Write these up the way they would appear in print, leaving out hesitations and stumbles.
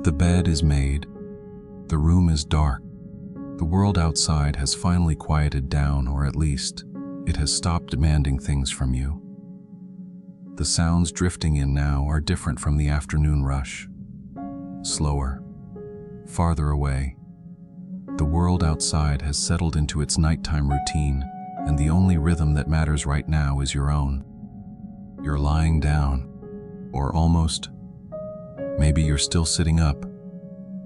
The bed is made. The room is dark. The world outside has finally quieted down, or at least, it has stopped demanding things from you. The sounds drifting in now are different from the afternoon rush. Slower, farther away. The world outside has settled into its nighttime routine, and the only rhythm that matters right now is your own. You're lying down, or almost. Maybe you're still sitting up,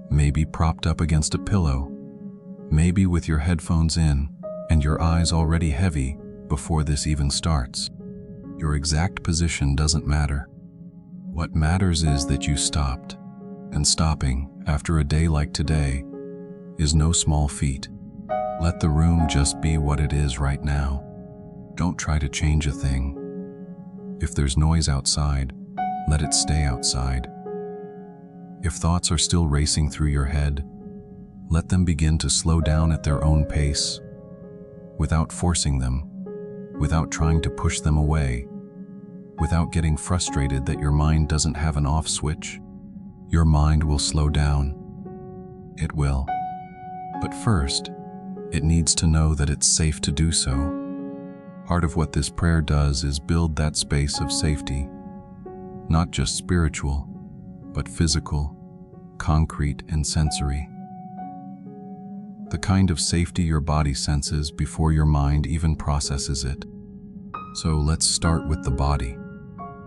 maybe propped up against a pillow, maybe with your headphones in and your eyes already heavy before this even starts. Your exact position doesn't matter. What matters is that you stopped, and stopping after a day like today is no small feat. Let the room just be what it is right now. Don't try to change a thing. If there's noise outside, let it stay outside. If thoughts are still racing through your head, let them begin to slow down at their own pace, without forcing them, without trying to push them away, without getting frustrated that your mind doesn't have an off switch. Your mind will slow down. It will. But first, it needs to know that it's safe to do so. Part of what this prayer does is build that space of safety, not just spiritual, but physical, concrete, and sensory. The kind of safety your body senses before your mind even processes it. So let's start with the body.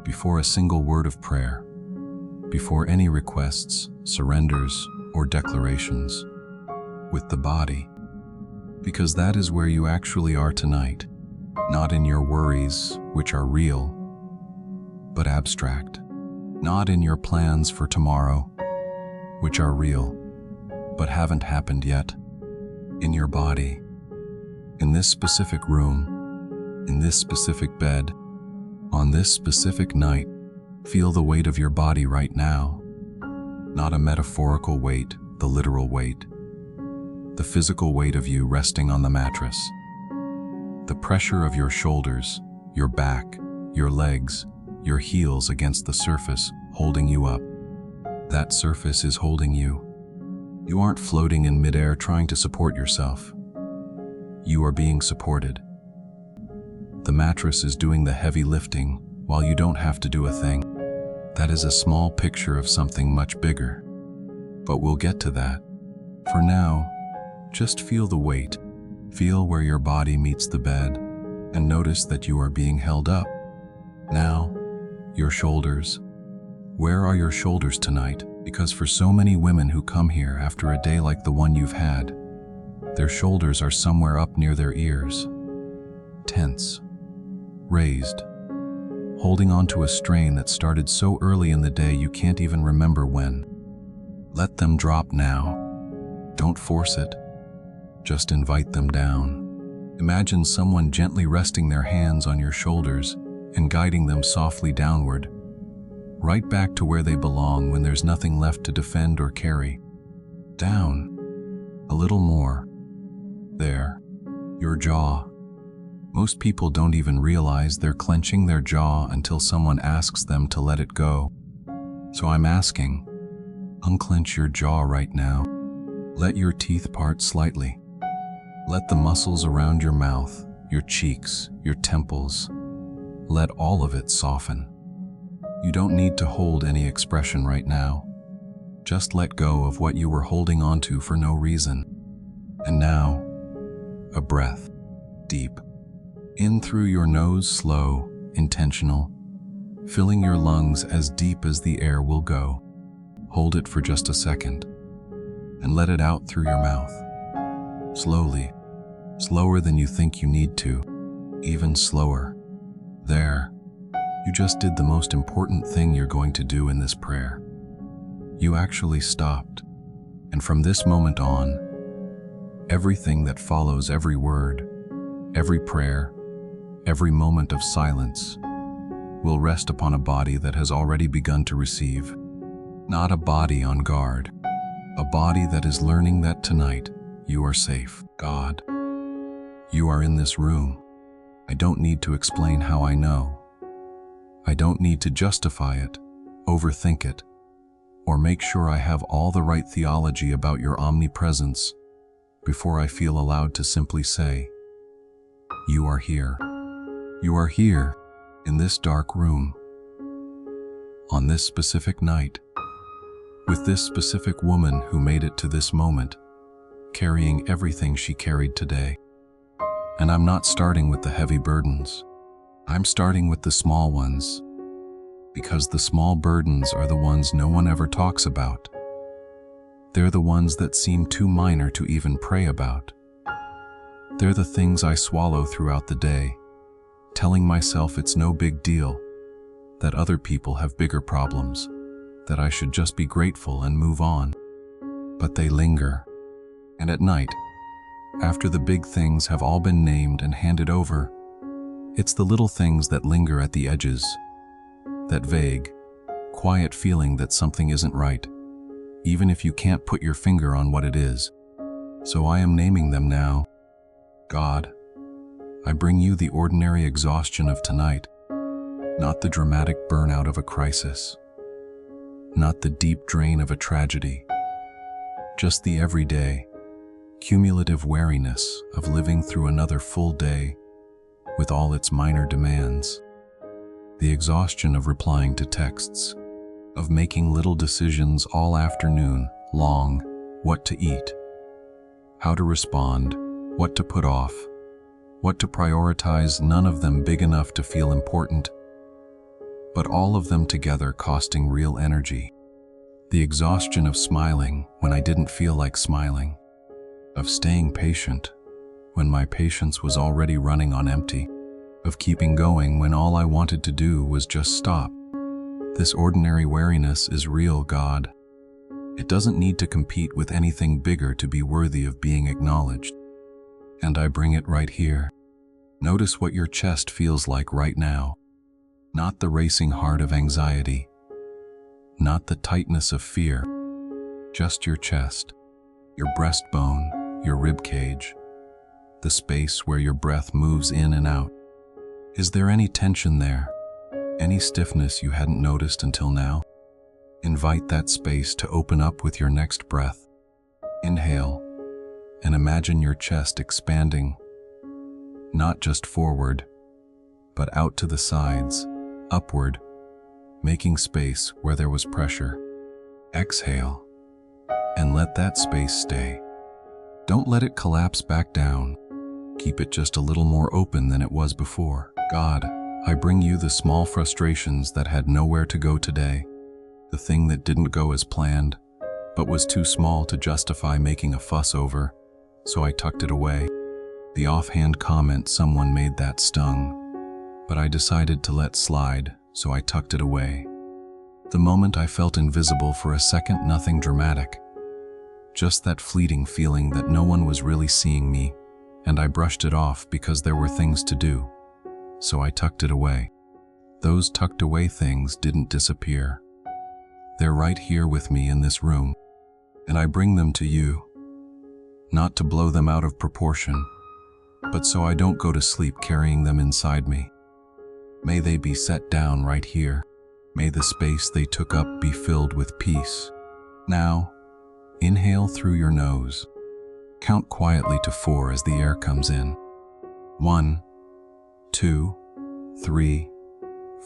Before a single word of prayer, before any requests, surrenders, or declarations, with the body. Because that is where you actually are tonight, not in your worries, which are real, but abstract. Not in your plans for tomorrow, which are real, but haven't happened yet. In your body, in this specific room, in this specific bed, on this specific night, feel the weight of your body right now. Not a metaphorical weight, the literal weight. The physical weight of you resting on the mattress. The pressure of your shoulders, your back, your legs, your heels against the surface, holding you up. That surface is holding you. You aren't floating in midair trying to support yourself. You are being supported. The mattress is doing the heavy lifting while you don't have to do a thing. That is a small picture of something much bigger. But we'll get to that. For now, just feel the weight. Feel where your body meets the bed, and notice that you are being held up. Now, your shoulders. Where are your shoulders tonight? Because for so many women who come here after a day like the one you've had, their shoulders are somewhere up near their ears. Tense. Raised. Holding on to a strain that started so early in the day you can't even remember when. Let them drop now. Don't force it. Just invite them down. Imagine someone gently resting their hands on your shoulders and guiding them softly downward, right back to where they belong when there's nothing left to defend or carry. Down. A little more. There. Your jaw. Most people don't even realize they're clenching their jaw until someone asks them to let it go. So I'm asking, unclench your jaw right now. Let your teeth part slightly. Let the muscles around your mouth, your cheeks, your temples, let all of it soften. You don't need to hold any expression right now. Just let go of what you were holding onto for no reason. And now, a breath, deep. In through your nose, slow, intentional, filling your lungs as deep as the air will go. Hold it for just a second, and let it out through your mouth. Slowly, slower than you think you need to, even slower. There, you just did the most important thing you're going to do in this prayer. You actually stopped, and from this moment on, everything that follows every word, every prayer, every moment of silence will rest upon a body that has already begun to receive. Not a body on guard, a body that is learning that tonight you are safe. God, you are in this room. I don't need to explain how I know. I don't need to justify it, overthink it, or make sure I have all the right theology about your omnipresence before I feel allowed to simply say, "You are here. You are here in this dark room, on this specific night, with this specific woman who made it to this moment, carrying everything she carried today." And I'm not starting with the heavy burdens. I'm starting with the small ones, because the small burdens are the ones no one ever talks about. They're the ones that seem too minor to even pray about. They're the things I swallow throughout the day, telling myself it's no big deal, that other people have bigger problems, that I should just be grateful and move on. But they linger. And at night, after the big things have all been named and handed over, it's the little things that linger at the edges, that vague, quiet feeling that something isn't right, even if you can't put your finger on what it is. So I am naming them now. God, I bring you the ordinary exhaustion of tonight, not the dramatic burnout of a crisis, not the deep drain of a tragedy, just the everyday, cumulative weariness of living through another full day with all its minor demands. The exhaustion of replying to texts, of making little decisions all afternoon long, what to eat, how to respond, what to put off, what to prioritize, none of them big enough to feel important, but all of them together costing real energy. The exhaustion of smiling when I didn't feel like smiling, of staying patient when my patience was already running on empty, of keeping going when all I wanted to do was just stop. This ordinary weariness is real, God. It doesn't need to compete with anything bigger to be worthy of being acknowledged. And I bring it right here. Notice what your chest feels like right now. Not the racing heart of anxiety, not the tightness of fear, just your chest, your breastbone, your rib cage, the space where your breath moves in and out. Is there any tension there? Any stiffness you hadn't noticed until now? Invite that space to open up with your next breath. Inhale, and imagine your chest expanding, not just forward, but out to the sides, upward, making space where there was pressure. Exhale, and let that space stay. Don't let it collapse back down. Keep it just a little more open than it was before. God, I bring you the small frustrations that had nowhere to go today, the thing that didn't go as planned, but was too small to justify making a fuss over, so I tucked it away. The offhand comment someone made that stung, but I decided to let slide, so I tucked it away. The moment I felt invisible for a second, nothing dramatic, just that fleeting feeling that no one was really seeing me, and I brushed it off because there were things to do, so I tucked it away. Those tucked away things didn't disappear. They're right here with me in this room, and I bring them to you, not to blow them out of proportion, but so I don't go to sleep carrying them inside me. May they be set down right here. May the space they took up be filled with peace. Now, inhale through your nose. Count quietly to 4 as the air comes in. 1, 2, 3,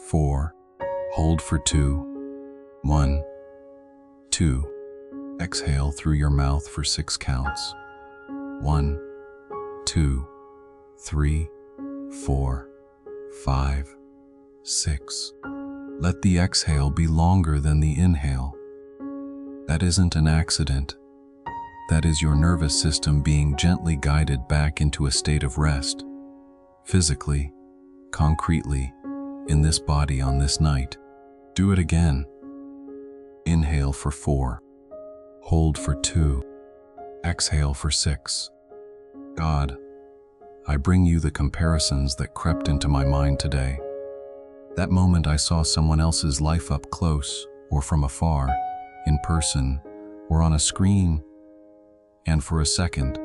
4. Hold for 2. 1, 2. Exhale through your mouth for 6 counts. 1, 2, 3, 4, 5, 6. Let the exhale be longer than the inhale. That isn't an accident. That is your nervous system being gently guided back into a state of rest, physically, concretely, in this body on this night. Do it again. Inhale for 4. Hold for 2. Exhale for 6. God, I bring you the comparisons that crept into my mind today. That moment I saw someone else's life up close or from afar, in person or on a screen, and for a second,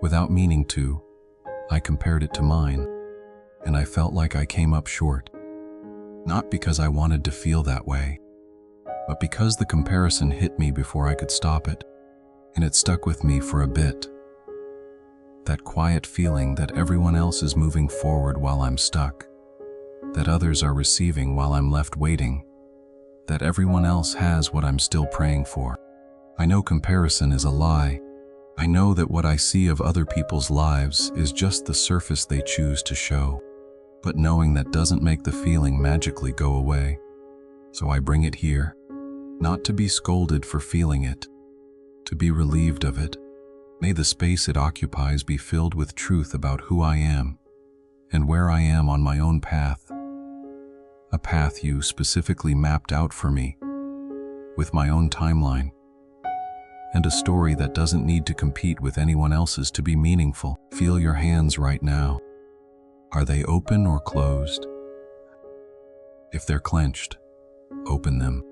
without meaning to, I compared it to mine, and I felt like I came up short. Not because I wanted to feel that way, But because the comparison hit me before I could stop it, and it stuck with me for a bit. That quiet feeling that everyone else is moving forward while I'm stuck, that others are receiving while I'm left waiting, that everyone else has what I'm still praying for. I know comparison is a lie. I know that what I see of other people's lives is just the surface they choose to show. But knowing that doesn't make the feeling magically go away. So I bring it here, not to be scolded for feeling it, to be relieved of it. May the space it occupies be filled with truth about who I am and where I am on my own path. A path you specifically mapped out for me, with my own timeline, and a story that doesn't need to compete with anyone else's to be meaningful. Feel your hands right now. Are they open or closed? If they're clenched, open them.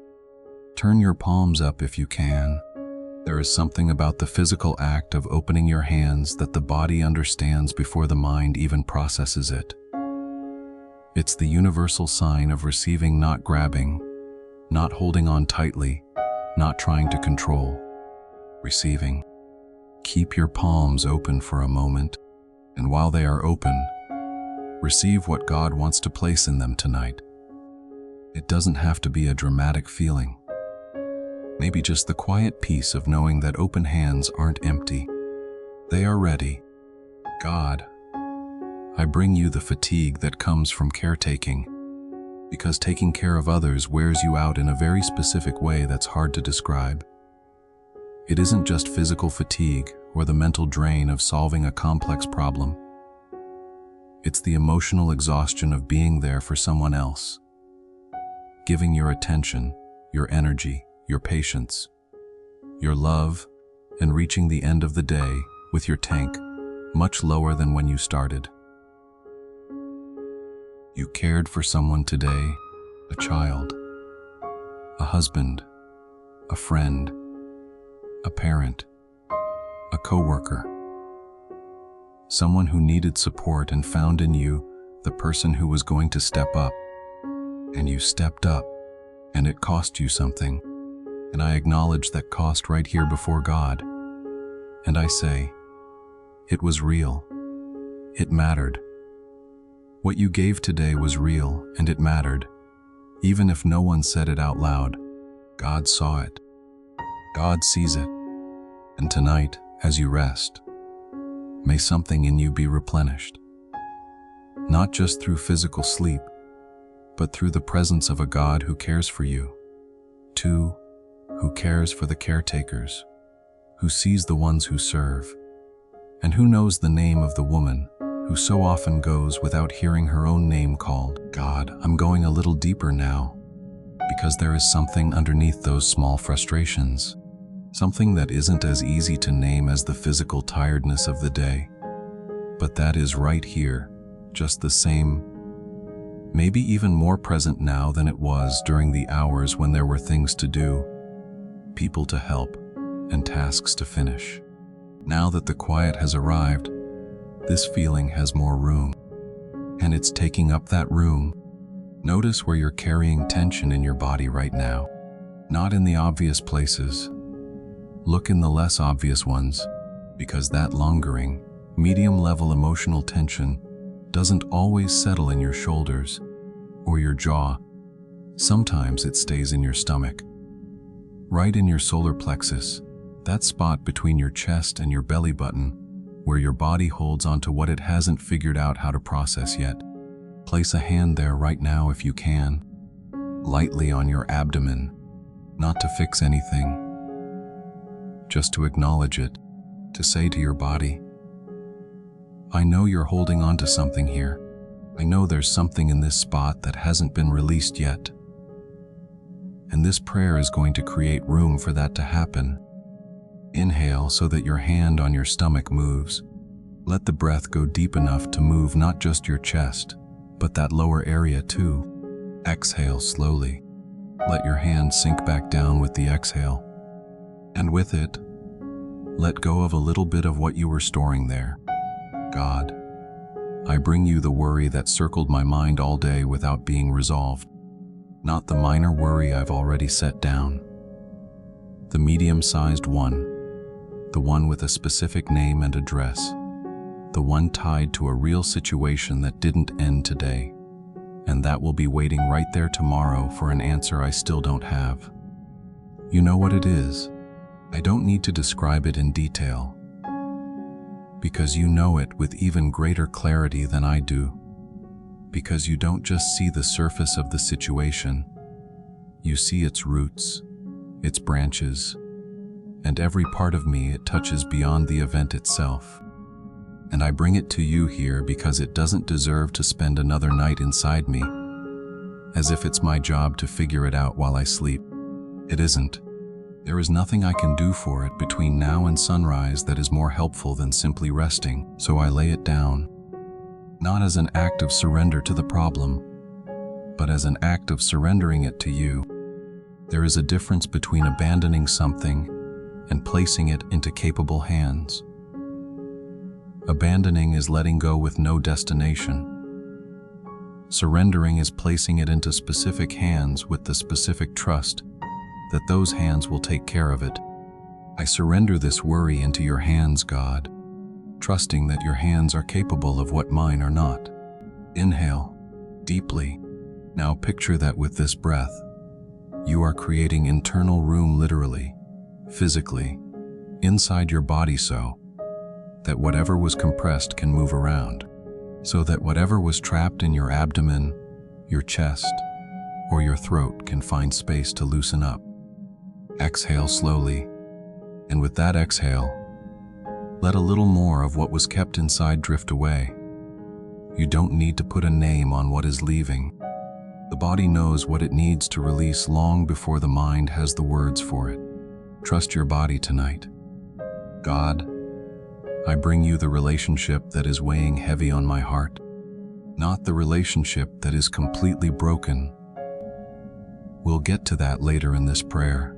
Turn your palms up if you can. There is something about the physical act of opening your hands that the body understands before the mind even processes it. It's the universal sign of receiving, not grabbing, not holding on tightly, not trying to control. Receiving. Keep your palms open for a moment, and while they are open, receive what God wants to place in them tonight. It doesn't have to be a dramatic feeling. Maybe just the quiet peace of knowing that open hands aren't empty. They are ready. God, I bring you the fatigue that comes from caretaking, because taking care of others wears you out in a very specific way that's hard to describe. It isn't just physical fatigue or the mental drain of solving a complex problem. It's the emotional exhaustion of being there for someone else, giving your attention, your energy, your patience, your love, and reaching the end of the day with your tank much lower than when you started. You cared for someone today, a child, a husband, a friend, a parent, a coworker, someone who needed support and found in you the person who was going to step up. And you stepped up, and it cost you something. And I acknowledge that cost right here before God. And I say, it was real. It mattered. What you gave today was real, and it mattered. Even if no one said it out loud, God saw it. God sees it. And tonight, as you rest, may something in you be replenished. Not just through physical sleep, but through the presence of a God who cares for you. Two, who cares for the caretakers, who sees the ones who serve, and who knows the name of the woman who so often goes without hearing her own name called. God, I'm going a little deeper now, because there is something underneath those small frustrations, something that isn't as easy to name as the physical tiredness of the day, but that is right here, just the same, maybe even more present now than it was during the hours when there were things to do, people to help, and tasks to finish. Now that the quiet has arrived, this feeling has more room, and it's taking up that room. Notice where you're carrying tension in your body right now, not in the obvious places. Look in the less obvious ones, because that lingering, medium-level emotional tension doesn't always settle in your shoulders or your jaw. Sometimes it stays in your stomach, right in your solar plexus, that spot between your chest and your belly button, where your body holds onto what it hasn't figured out how to process yet. Place a hand there right now if you can, lightly on your abdomen, not to fix anything, just to acknowledge it, to say to your body, I know you're holding on to something here. I know there's something in this spot that hasn't been released yet. And this prayer is going to create room for that to happen. Inhale so that your hand on your stomach moves. Let the breath go deep enough to move not just your chest, but that lower area too. Exhale slowly. Let your hand sink back down with the exhale. And with it, let go of a little bit of what you were storing there. God, I bring you the worry that circled my mind all day without being resolved. Not the minor worry I've already set down. The medium-sized one, the one with a specific name and address, the one tied to a real situation that didn't end today, and that will be waiting right there tomorrow for an answer I still don't have. You know what it is. I don't need to describe it in detail, because you know it with even greater clarity than I do. Because you don't just see the surface of the situation, you see its roots, its branches, and every part of me it touches beyond the event itself. And I bring it to you here because it doesn't deserve to spend another night inside me, as if it's my job to figure it out while I sleep. It isn't. There is nothing I can do for it between now and sunrise that is more helpful than simply resting, so I lay it down. Not as an act of surrender to the problem, but as an act of surrendering it to you. There is a difference between abandoning something and placing it into capable hands. Abandoning is letting go with no destination. Surrendering is placing it into specific hands with the specific trust that those hands will take care of it. I surrender this worry into your hands, God, trusting that your hands are capable of what mine are not. Inhale deeply. Now picture that with this breath, you are creating internal room literally, physically, inside your body so that whatever was compressed can move around, so that whatever was trapped in your abdomen, your chest, or your throat can find space to loosen up. Exhale slowly, and with that exhale, let a little more of what was kept inside drift away. You don't need to put a name on what is leaving. The body knows what it needs to release long before the mind has the words for it. Trust your body tonight. God, I bring you the relationship that is weighing heavy on my heart, not the relationship that is completely broken. We'll get to that later in this prayer.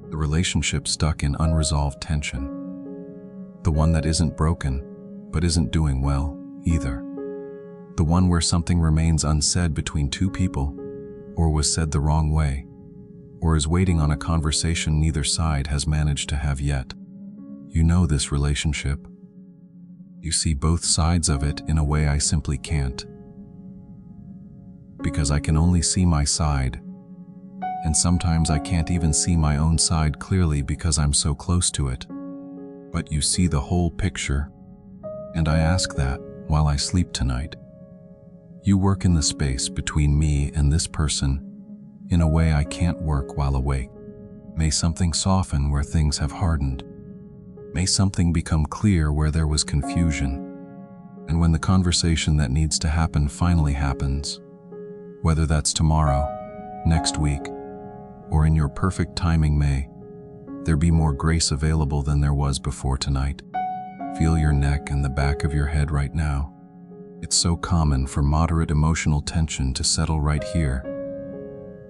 The relationship stuck in unresolved tension. The one that isn't broken, but isn't doing well either. The one where something remains unsaid between two people, or was said the wrong way, or is waiting on a conversation neither side has managed to have yet. You know this relationship. You see both sides of it in a way I simply can't. Because I can only see my side, and sometimes I can't even see my own side clearly because I'm so close to it. But you see the whole picture, and I ask that while I sleep tonight. You work in the space between me and this person in a way I can't work while awake. May something soften where things have hardened. May something become clear where there was confusion. And when the conversation that needs to happen finally happens, whether that's tomorrow, next week, or in your perfect timing, may there be more grace available than there was before tonight. Feel your neck and the back of your head right now. It's so common for moderate emotional tension to settle right here,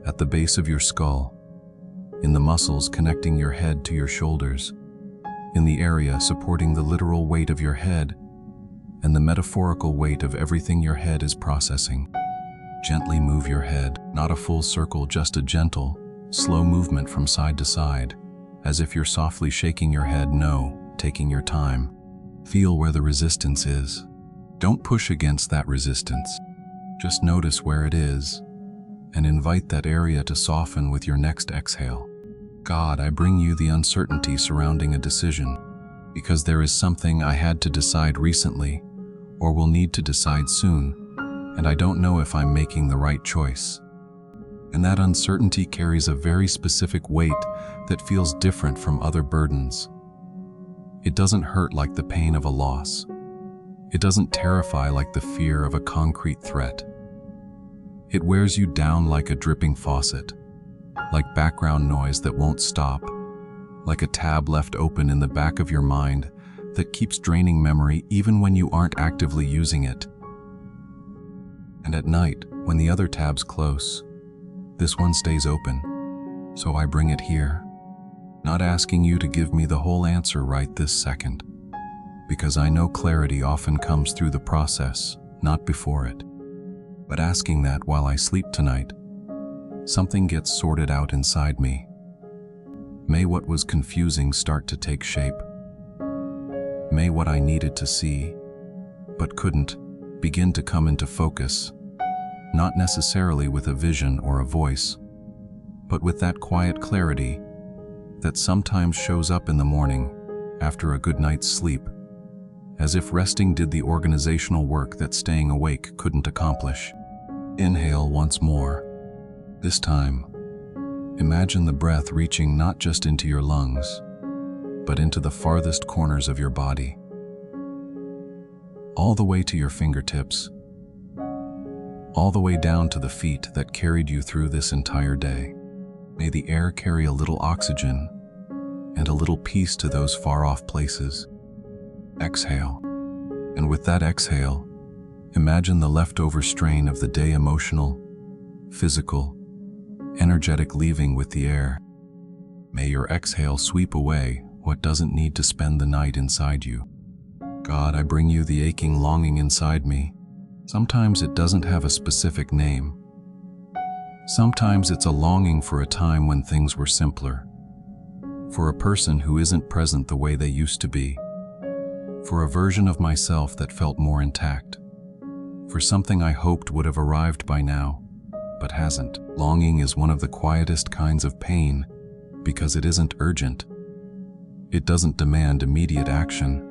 at the base of your skull, in the muscles connecting your head to your shoulders, in the area supporting the literal weight of your head and the metaphorical weight of everything your head is processing. Gently move your head, not a full circle, just a gentle, slow movement from side to side, as if you're softly shaking your head no, taking your time. Feel where the resistance is. Don't push against that resistance. Just notice where it is and invite that area to soften with your next exhale. God, I bring you the uncertainty surrounding a decision, because there is something I had to decide recently or will need to decide soon, and I don't know if I'm making the right choice. And that uncertainty carries a very specific weight that feels different from other burdens. It doesn't hurt like the pain of a loss. It doesn't terrify like the fear of a concrete threat. It wears you down like a dripping faucet, like background noise that won't stop, like a tab left open in the back of your mind that keeps draining memory even when you aren't actively using it. And at night, when the other tab's close, this one stays open, so I bring it here, not asking you to give me the whole answer right this second, because I know clarity often comes through the process, not before it, but asking that while I sleep tonight, something gets sorted out inside me. May what was confusing start to take shape. May what I needed to see, but couldn't, begin to come into focus, not necessarily with a vision or a voice, but with that quiet clarity that sometimes shows up in the morning after a good night's sleep, as if resting did the organizational work that staying awake couldn't accomplish. Inhale once more. This time, imagine the breath reaching not just into your lungs, but into the farthest corners of your body, all the way to your fingertips, all the way down to the feet that carried you through this entire day. May the air carry a little oxygen and a little peace to those far-off places. Exhale. And with that exhale, imagine the leftover strain of the day, emotional, physical, energetic, leaving with the air. May your exhale sweep away what doesn't need to spend the night inside you. God, I bring you the aching longing inside me. Sometimes it doesn't have a specific name. Sometimes it's a longing for a time when things were simpler, for a person who isn't present the way they used to be, for a version of myself that felt more intact, for something I hoped would have arrived by now, but hasn't. Longing is one of the quietest kinds of pain because it isn't urgent. It doesn't demand immediate action.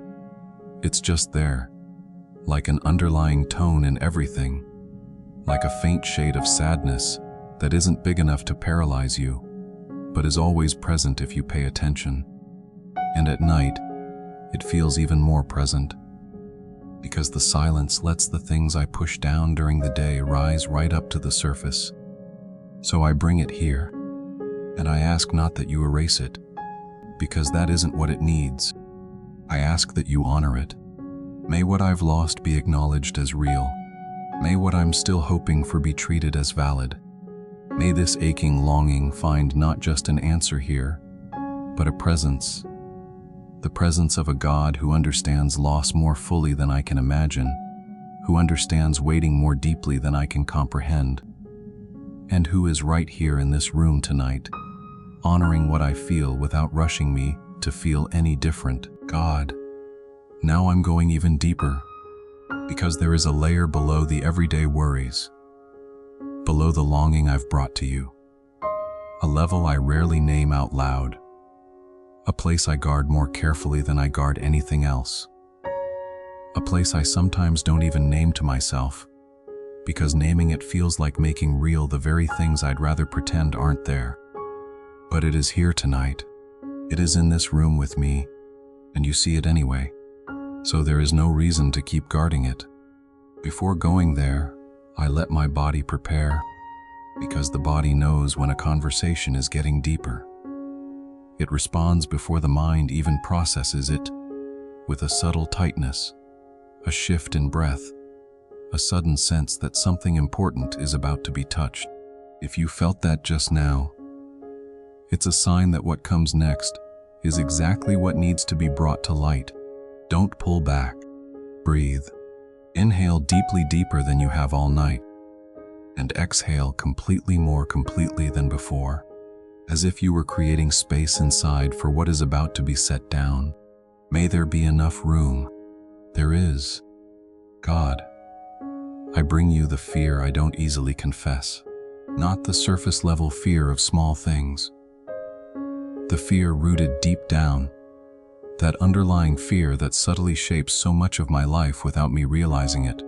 It's just there, like an underlying tone in everything, like a faint shade of sadness that isn't big enough to paralyze you, but is always present if you pay attention. And at night, it feels even more present, because the silence lets the things I push down during the day rise right up to the surface. So I bring it here, and I ask not that you erase it, because that isn't what it needs. I ask that you honor it. May what I've lost be acknowledged as real. May what I'm still hoping for be treated as valid. May this aching longing find not just an answer here, but a presence. The presence of a God who understands loss more fully than I can imagine, who understands waiting more deeply than I can comprehend, and who is right here in this room tonight, honoring what I feel without rushing me to feel any different. God, now I'm going even deeper, because there is a layer below the everyday worries, below the longing I've brought to you, a level I rarely name out loud, a place I guard more carefully than I guard anything else, a place I sometimes don't even name to myself, because naming it feels like making real the very things I'd rather pretend aren't there. But it is here tonight. It is in this room with me, and you see it anyway, so there is no reason to keep guarding it. Before going there, I let my body prepare, because the body knows when a conversation is getting deeper. It responds before the mind even processes it, with a subtle tightness, a shift in breath, a sudden sense that something important is about to be touched. If you felt that just now, it's a sign that what comes next is exactly what needs to be brought to light. Don't pull back. Breathe. Inhale deeply, deeper than you have all night, and exhale completely, more completely than before, as if you were creating space inside for what is about to be set down. May there be enough room. There is. God, I bring you the fear I don't easily confess, not the surface-level fear of small things. The fear rooted deep down, that underlying fear that subtly shapes so much of my life without me realizing it,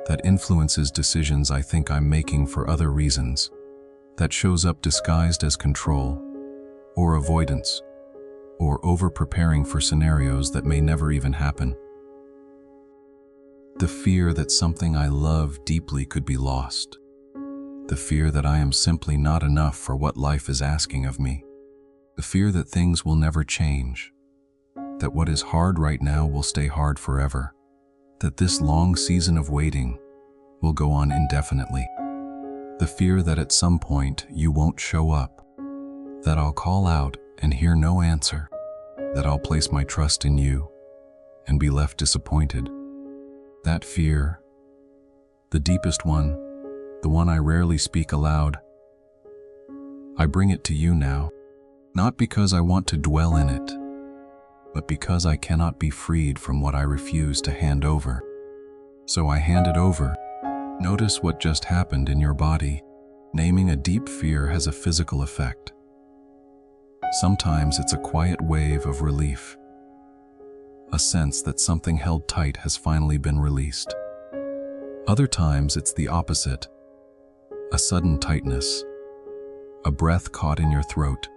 that influences decisions I think I'm making for other reasons, that shows up disguised as control, or avoidance, or over-preparing for scenarios that may never even happen. The fear that something I love deeply could be lost. The fear that I am simply not enough for what life is asking of me. The fear that things will never change, that what is hard right now will stay hard forever, that this long season of waiting will go on indefinitely. The fear that at some point you won't show up, that I'll call out and hear no answer, that I'll place my trust in you and be left disappointed. That fear, the deepest one, the one I rarely speak aloud, I bring it to you now, not because I want to dwell in it, but because I cannot be freed from what I refuse to hand over. So I hand it over. Notice what just happened in your body. Naming a deep fear has a physical effect. Sometimes it's a quiet wave of relief, a sense that something held tight has finally been released. Other times it's the opposite, a sudden tightness, a breath caught in your throat,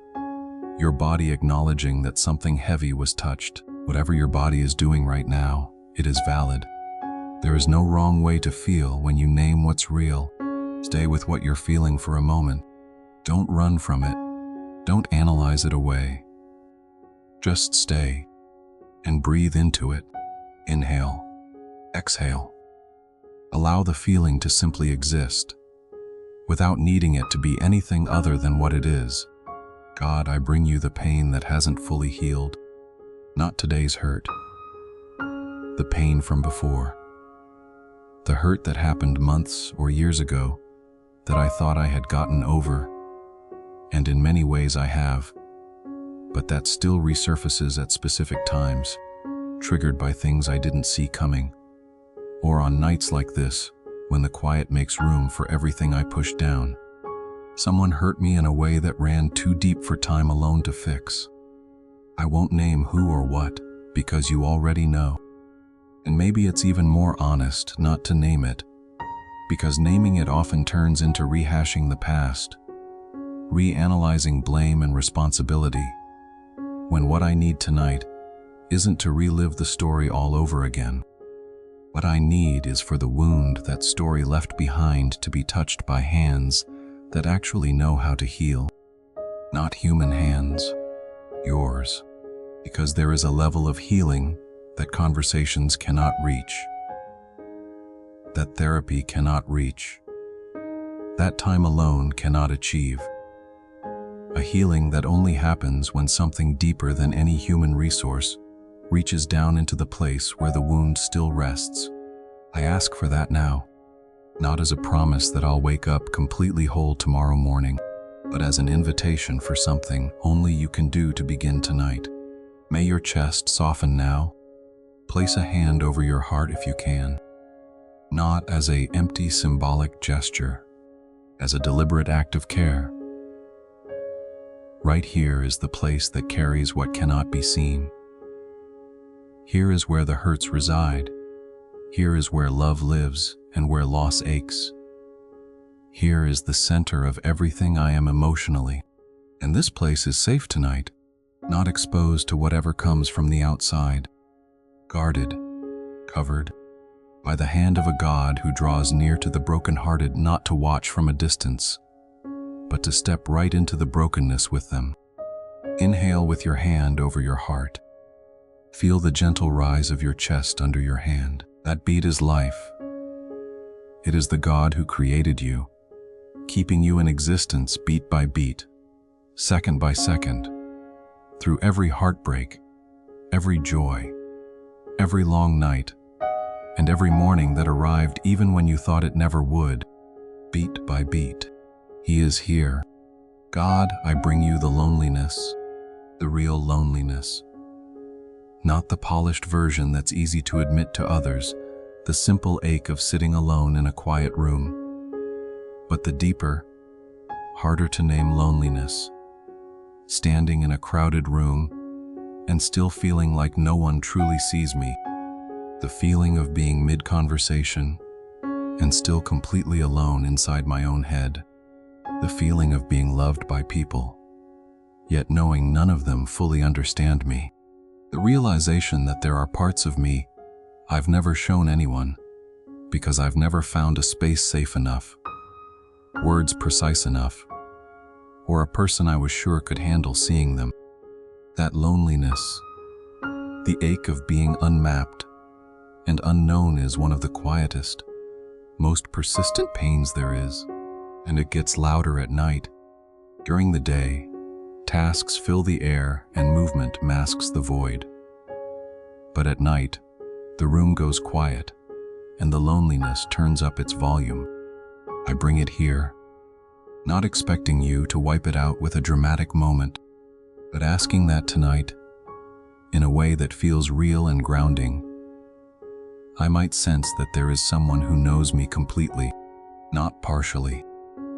your body acknowledging that something heavy was touched. Whatever your body is doing right now, it is valid. There is no wrong way to feel when you name what's real. Stay with what you're feeling for a moment. Don't run from it. Don't analyze it away. Just stay and breathe into it. Inhale, exhale. Allow the feeling to simply exist, without needing it to be anything other than what it is. God, I bring you the pain that hasn't fully healed, not today's hurt, the pain from before. The hurt that happened months or years ago that I thought I had gotten over, and in many ways I have, but that still resurfaces at specific times, triggered by things I didn't see coming, or on nights like this, when the quiet makes room for everything I pushed down. Someone hurt me in a way that ran too deep for time alone to fix. I won't name who or what, because you already know. And maybe it's even more honest not to name it, because naming it often turns into rehashing the past, reanalyzing blame and responsibility, when what I need tonight isn't to relive the story all over again. What I need is for the wound that story left behind to be touched by hands that actually know how to heal. Not human hands, yours, because there is a level of healing that conversations cannot reach, that therapy cannot reach, that time alone cannot achieve. A healing that only happens when something deeper than any human resource reaches down into the place where the wound still rests. I ask for that now, not as a promise that I'll wake up completely whole tomorrow morning, but as an invitation for something only you can do to begin tonight. May your chest soften now. Place a hand over your heart if you can, not as an empty symbolic gesture, as a deliberate act of care. Right here is the place that carries what cannot be seen. Here is where the hurts reside. Here is where love lives and where loss aches. Here is the center of everything I am emotionally. And this place is safe tonight, not exposed to whatever comes from the outside. Guarded, covered, by the hand of a God who draws near to the brokenhearted not to watch from a distance, but to step right into the brokenness with them. Inhale with your hand over your heart. Feel the gentle rise of your chest under your hand. That beat is life. It is the God who created you, keeping you in existence beat by beat, second by second, through every heartbreak, every joy, every long night, and every morning that arrived even when you thought it never would, beat by beat. He is here. God, I bring you the loneliness, the real loneliness. Not the polished version that's easy to admit to others, the simple ache of sitting alone in a quiet room, but the deeper, harder to name loneliness, standing in a crowded room and still feeling like no one truly sees me. The feeling of being mid-conversation and still completely alone inside my own head. The feeling of being loved by people, yet knowing none of them fully understand me. The realization that there are parts of me I've never shown anyone because I've never found a space safe enough, words precise enough, or a person I was sure could handle seeing them. That loneliness, the ache of being unmapped and unknown is one of the quietest, most persistent pains there is, and it gets louder at night. During the day, tasks fill the air and movement masks the void. But at night, the room goes quiet and the loneliness turns up its volume. I bring it here, not expecting you to wipe it out with a dramatic moment, but asking that tonight, in a way that feels real and grounding, I might sense that there is someone who knows me completely, not partially,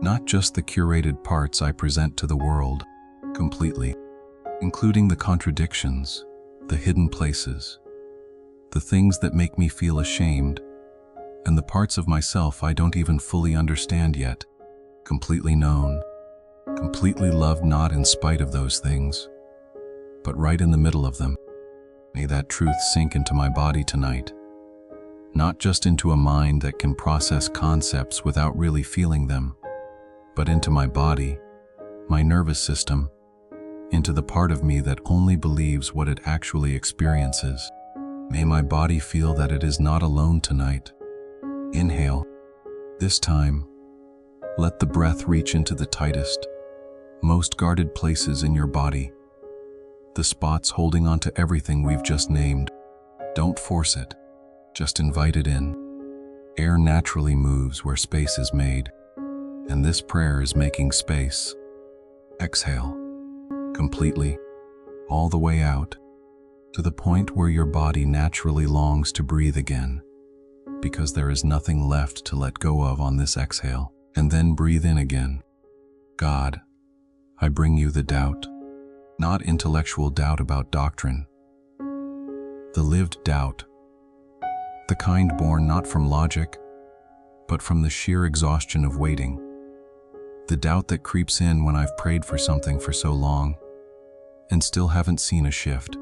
not just the curated parts I present to the world, completely, including the contradictions, the hidden places, the things that make me feel ashamed, and the parts of myself I don't even fully understand yet, completely known, completely loved, not in spite of those things, but right in the middle of them. May that truth sink into my body tonight, not just into a mind that can process concepts without really feeling them, but into my body, my nervous system, into the part of me that only believes what it actually experiences. May my body feel that it is not alone tonight. Inhale. This time, let the breath reach into the tightest, most guarded places in your body, the spots holding on to everything we've just named. Don't force it, just invite it in. Air naturally moves where space is made, and this prayer is making space. Exhale, completely, all the way out, to the point where your body naturally longs to breathe again, because there is nothing left to let go of on this exhale. And then breathe in again. God, I bring you the doubt, not intellectual doubt about doctrine, the lived doubt, the kind born not from logic, but from the sheer exhaustion of waiting, the doubt that creeps in when I've prayed for something for so long and still haven't seen a shift,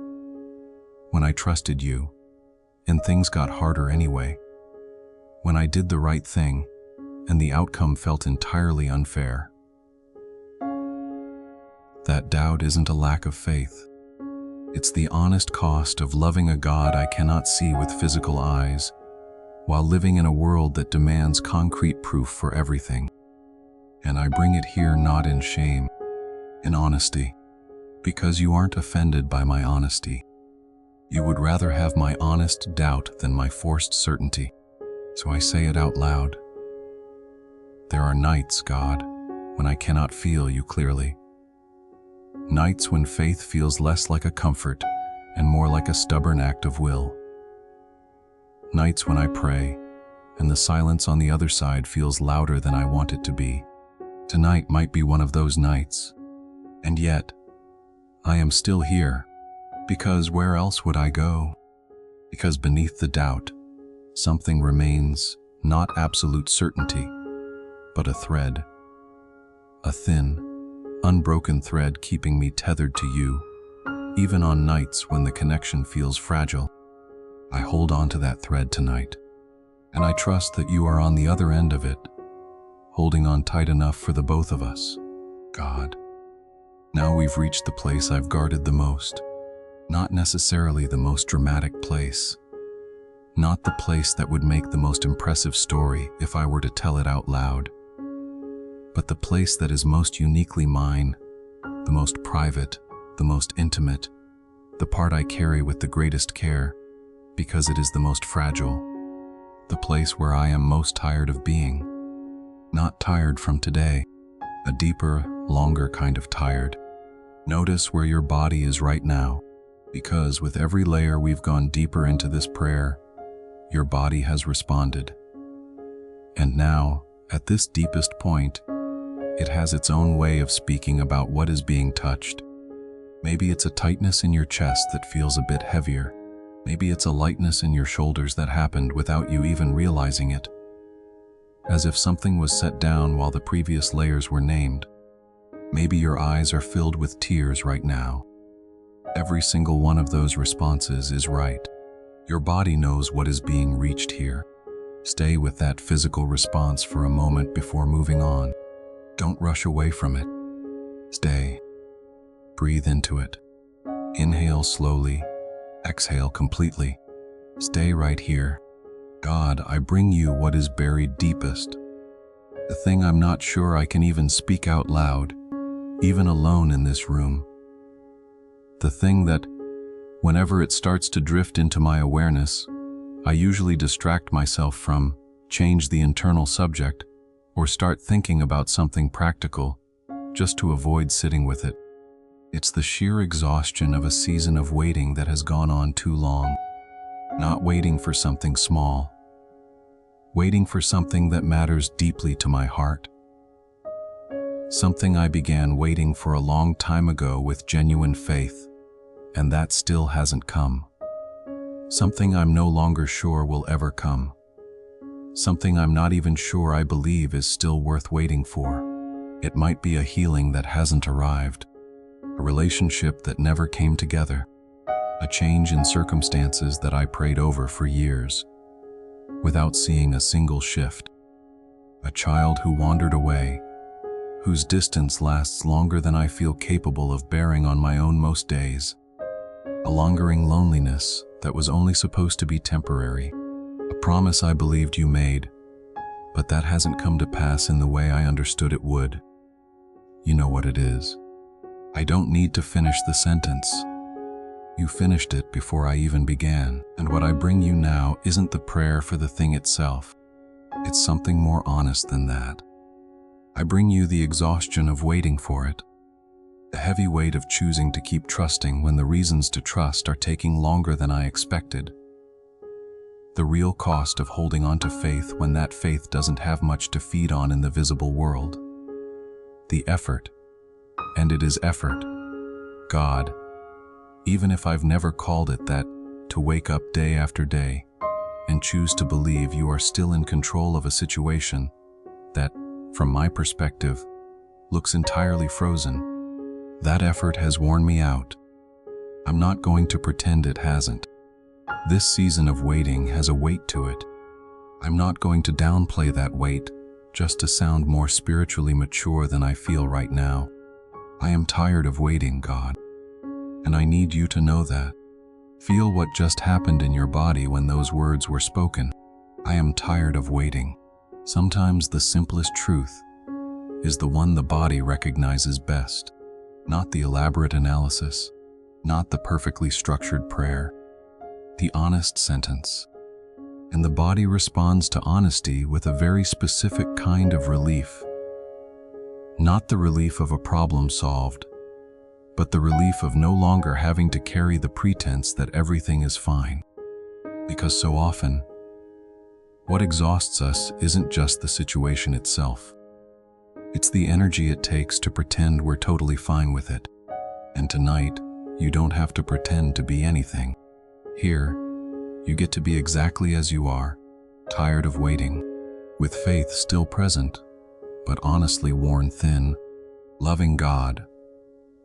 when I trusted you and things got harder anyway, when I did the right thing and the outcome felt entirely unfair. That doubt isn't a lack of faith. It's the honest cost of loving a God I cannot see with physical eyes, while living in a world that demands concrete proof for everything. And I bring it here not in shame, in honesty, because you aren't offended by my honesty. You would rather have my honest doubt than my forced certainty. So I say it out loud. There are nights, God, when I cannot feel you clearly. Nights when faith feels less like a comfort and more like a stubborn act of will. Nights when I pray, and the silence on the other side feels louder than I want it to be. Tonight might be one of those nights. And yet, I am still here, because where else would I go? Because beneath the doubt, something remains, not absolute certainty, but a thread, a thin, unbroken thread keeping me tethered to you, even on nights when the connection feels fragile. I hold on to that thread tonight, and I trust that you are on the other end of it, holding on tight enough for the both of us. God, now we've reached the place I've guarded the most, not necessarily the most dramatic place, not the place that would make the most impressive story if I were to tell it out loud, but the place that is most uniquely mine, the most private, the most intimate, the part I carry with the greatest care, because it is the most fragile, the place where I am most tired of being. Not tired from today, a deeper, longer kind of tired. Notice where your body is right now, because with every layer we've gone deeper into this prayer, your body has responded. And now, at this deepest point, it has its own way of speaking about what is being touched. Maybe it's a tightness in your chest that feels a bit heavier. Maybe it's a lightness in your shoulders that happened without you even realizing it, as if something was set down while the previous layers were named. Maybe your eyes are filled with tears right now. Every single one of those responses is right. Your body knows what is being reached here. Stay with that physical response for a moment before moving on. Don't rush away from it. Stay. Breathe into it. Inhale slowly. Exhale completely. Stay right here. God, I bring you what is buried deepest. The thing I'm not sure I can even speak out loud, even alone in this room. The thing that, whenever it starts to drift into my awareness, I usually distract myself from, change the internal subject, or start thinking about something practical just to avoid sitting with it. It's the sheer exhaustion of a season of waiting that has gone on too long. Not waiting for something small, waiting for something that matters deeply to my heart. Something I began waiting for a long time ago with genuine faith, and that still hasn't come. Something I'm no longer sure will ever come. Something I'm not even sure I believe is still worth waiting for. It might be a healing that hasn't arrived, a relationship that never came together, a change in circumstances that I prayed over for years, without seeing a single shift, a child who wandered away, whose distance lasts longer than I feel capable of bearing on my own most days, a lingering loneliness that was only supposed to be temporary, a promise I believed you made, but that hasn't come to pass in the way I understood it would. You know what it is. I don't need to finish the sentence. You finished it before I even began, and what I bring you now isn't the prayer for the thing itself. It's something more honest than that. I bring you the exhaustion of waiting for it, the heavy weight of choosing to keep trusting when the reasons to trust are taking longer than I expected, the real cost of holding on to faith when that faith doesn't have much to feed on in the visible world, the effort, and it is effort, God, even if I've never called it that, to wake up day after day and choose to believe you are still in control of a situation that, from my perspective, looks entirely frozen. That effort has worn me out. I'm not going to pretend it hasn't. This season of waiting has a weight to it. I'm not going to downplay that weight just to sound more spiritually mature than I feel right now. I am tired of waiting, God. And I need you to know that. Feel what just happened in your body when those words were spoken. I am tired of waiting. Sometimes the simplest truth is the one the body recognizes best. Not the elaborate analysis, not the perfectly structured prayer, the honest sentence. And the body responds to honesty with a very specific kind of relief. Not the relief of a problem solved, but the relief of no longer having to carry the pretense that everything is fine. Because so often, what exhausts us isn't just the situation itself. It's the energy it takes to pretend we're totally fine with it. And tonight, you don't have to pretend to be anything. Here, you get to be exactly as you are, tired of waiting, with faith still present, but honestly worn thin, loving God,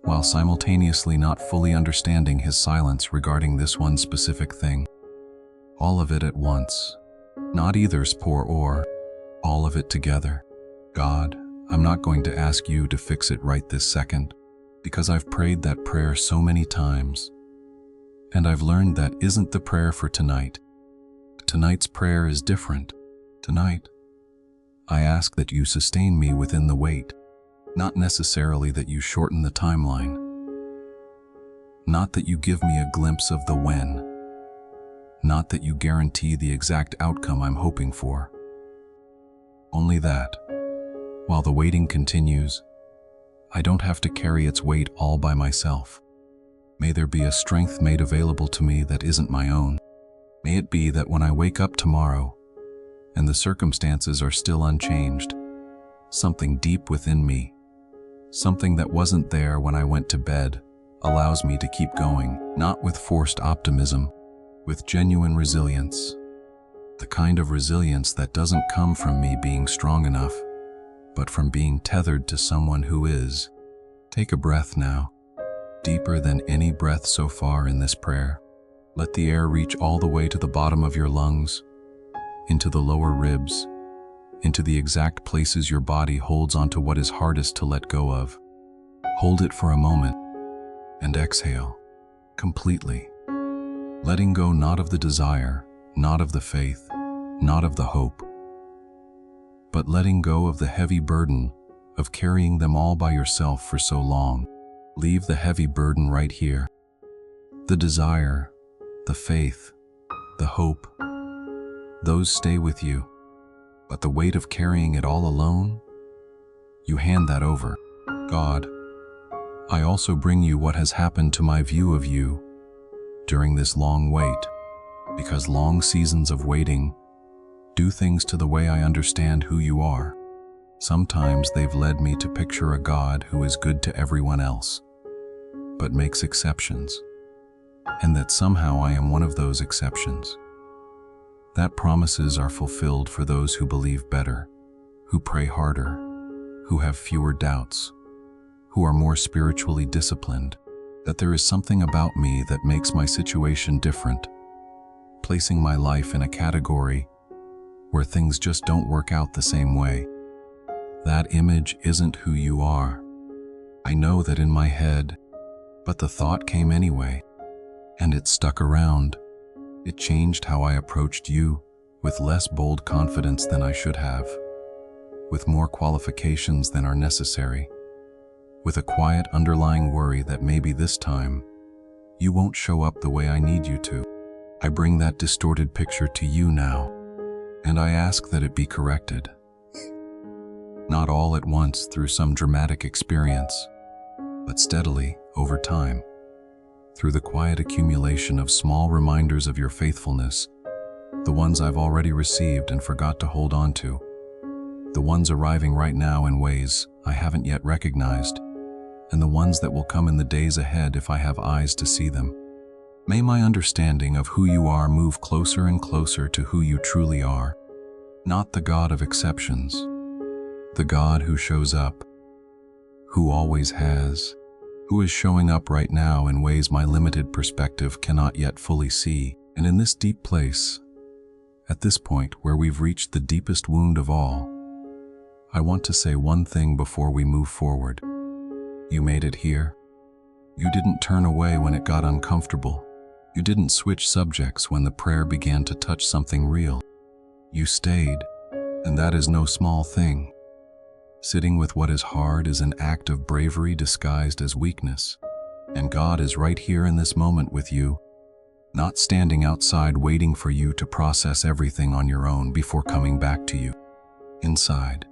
while simultaneously not fully understanding His silence regarding this one specific thing. All of it at once, not either's poor or, all of it together. God, I'm not going to ask you to fix it right this second, because I've prayed that prayer so many times, and I've learned that isn't the prayer for tonight. Tonight's prayer is different. Tonight, I ask that you sustain me within the wait. Not necessarily that you shorten the timeline. Not that you give me a glimpse of the when. Not that you guarantee the exact outcome I'm hoping for. Only that, while the waiting continues, I don't have to carry its weight all by myself. May there be a strength made available to me that isn't my own. May it be that when I wake up tomorrow, and the circumstances are still unchanged, something deep within me, something that wasn't there when I went to bed, allows me to keep going, not with forced optimism, with genuine resilience. The kind of resilience that doesn't come from me being strong enough, but from being tethered to someone who is. Take a breath now, deeper than any breath so far in this prayer. Let the air reach all the way to the bottom of your lungs, into the lower ribs, into the exact places your body holds onto what is hardest to let go of. Hold it for a moment, and exhale, completely. Letting go not of the desire, not of the faith, not of the hope, but letting go of the heavy burden of carrying them all by yourself for so long. Leave the heavy burden right here. The desire, the faith, the hope, those stay with you. But the weight of carrying it all alone? You hand that over. God, I also bring you what has happened to my view of you during this long wait, because long seasons of waiting do things to the way I understand who you are. Sometimes they've led me to picture a God who is good to everyone else, but makes exceptions, and that somehow I am one of those exceptions. That promises are fulfilled for those who believe better, who pray harder, who have fewer doubts, who are more spiritually disciplined, that there is something about me that makes my situation different, placing my life in a category where things just don't work out the same way. That image isn't who you are. I know that in my head, but the thought came anyway, and it stuck around. It changed how I approached you, with less bold confidence than I should have, with more qualifications than are necessary, with a quiet underlying worry that maybe this time, you won't show up the way I need you to. I bring that distorted picture to you now, and I ask that it be corrected. Not all at once through some dramatic experience, but steadily over time, through the quiet accumulation of small reminders of your faithfulness, the ones I've already received and forgot to hold on to, the ones arriving right now in ways I haven't yet recognized, and the ones that will come in the days ahead if I have eyes to see them. May my understanding of who you are move closer and closer to who you truly are, not the God of exceptions, the God who shows up, who always has, who is showing up right now in ways my limited perspective cannot yet fully see. And in this deep place, at this point where we've reached the deepest wound of all, I want to say one thing before we move forward. You made it here. You didn't turn away when it got uncomfortable. You didn't switch subjects when the prayer began to touch something real. You stayed, and that is no small thing. Sitting with what is hard is an act of bravery disguised as weakness, and God is right here in this moment with you, not standing outside waiting for you to process everything on your own before coming back to you. Inside,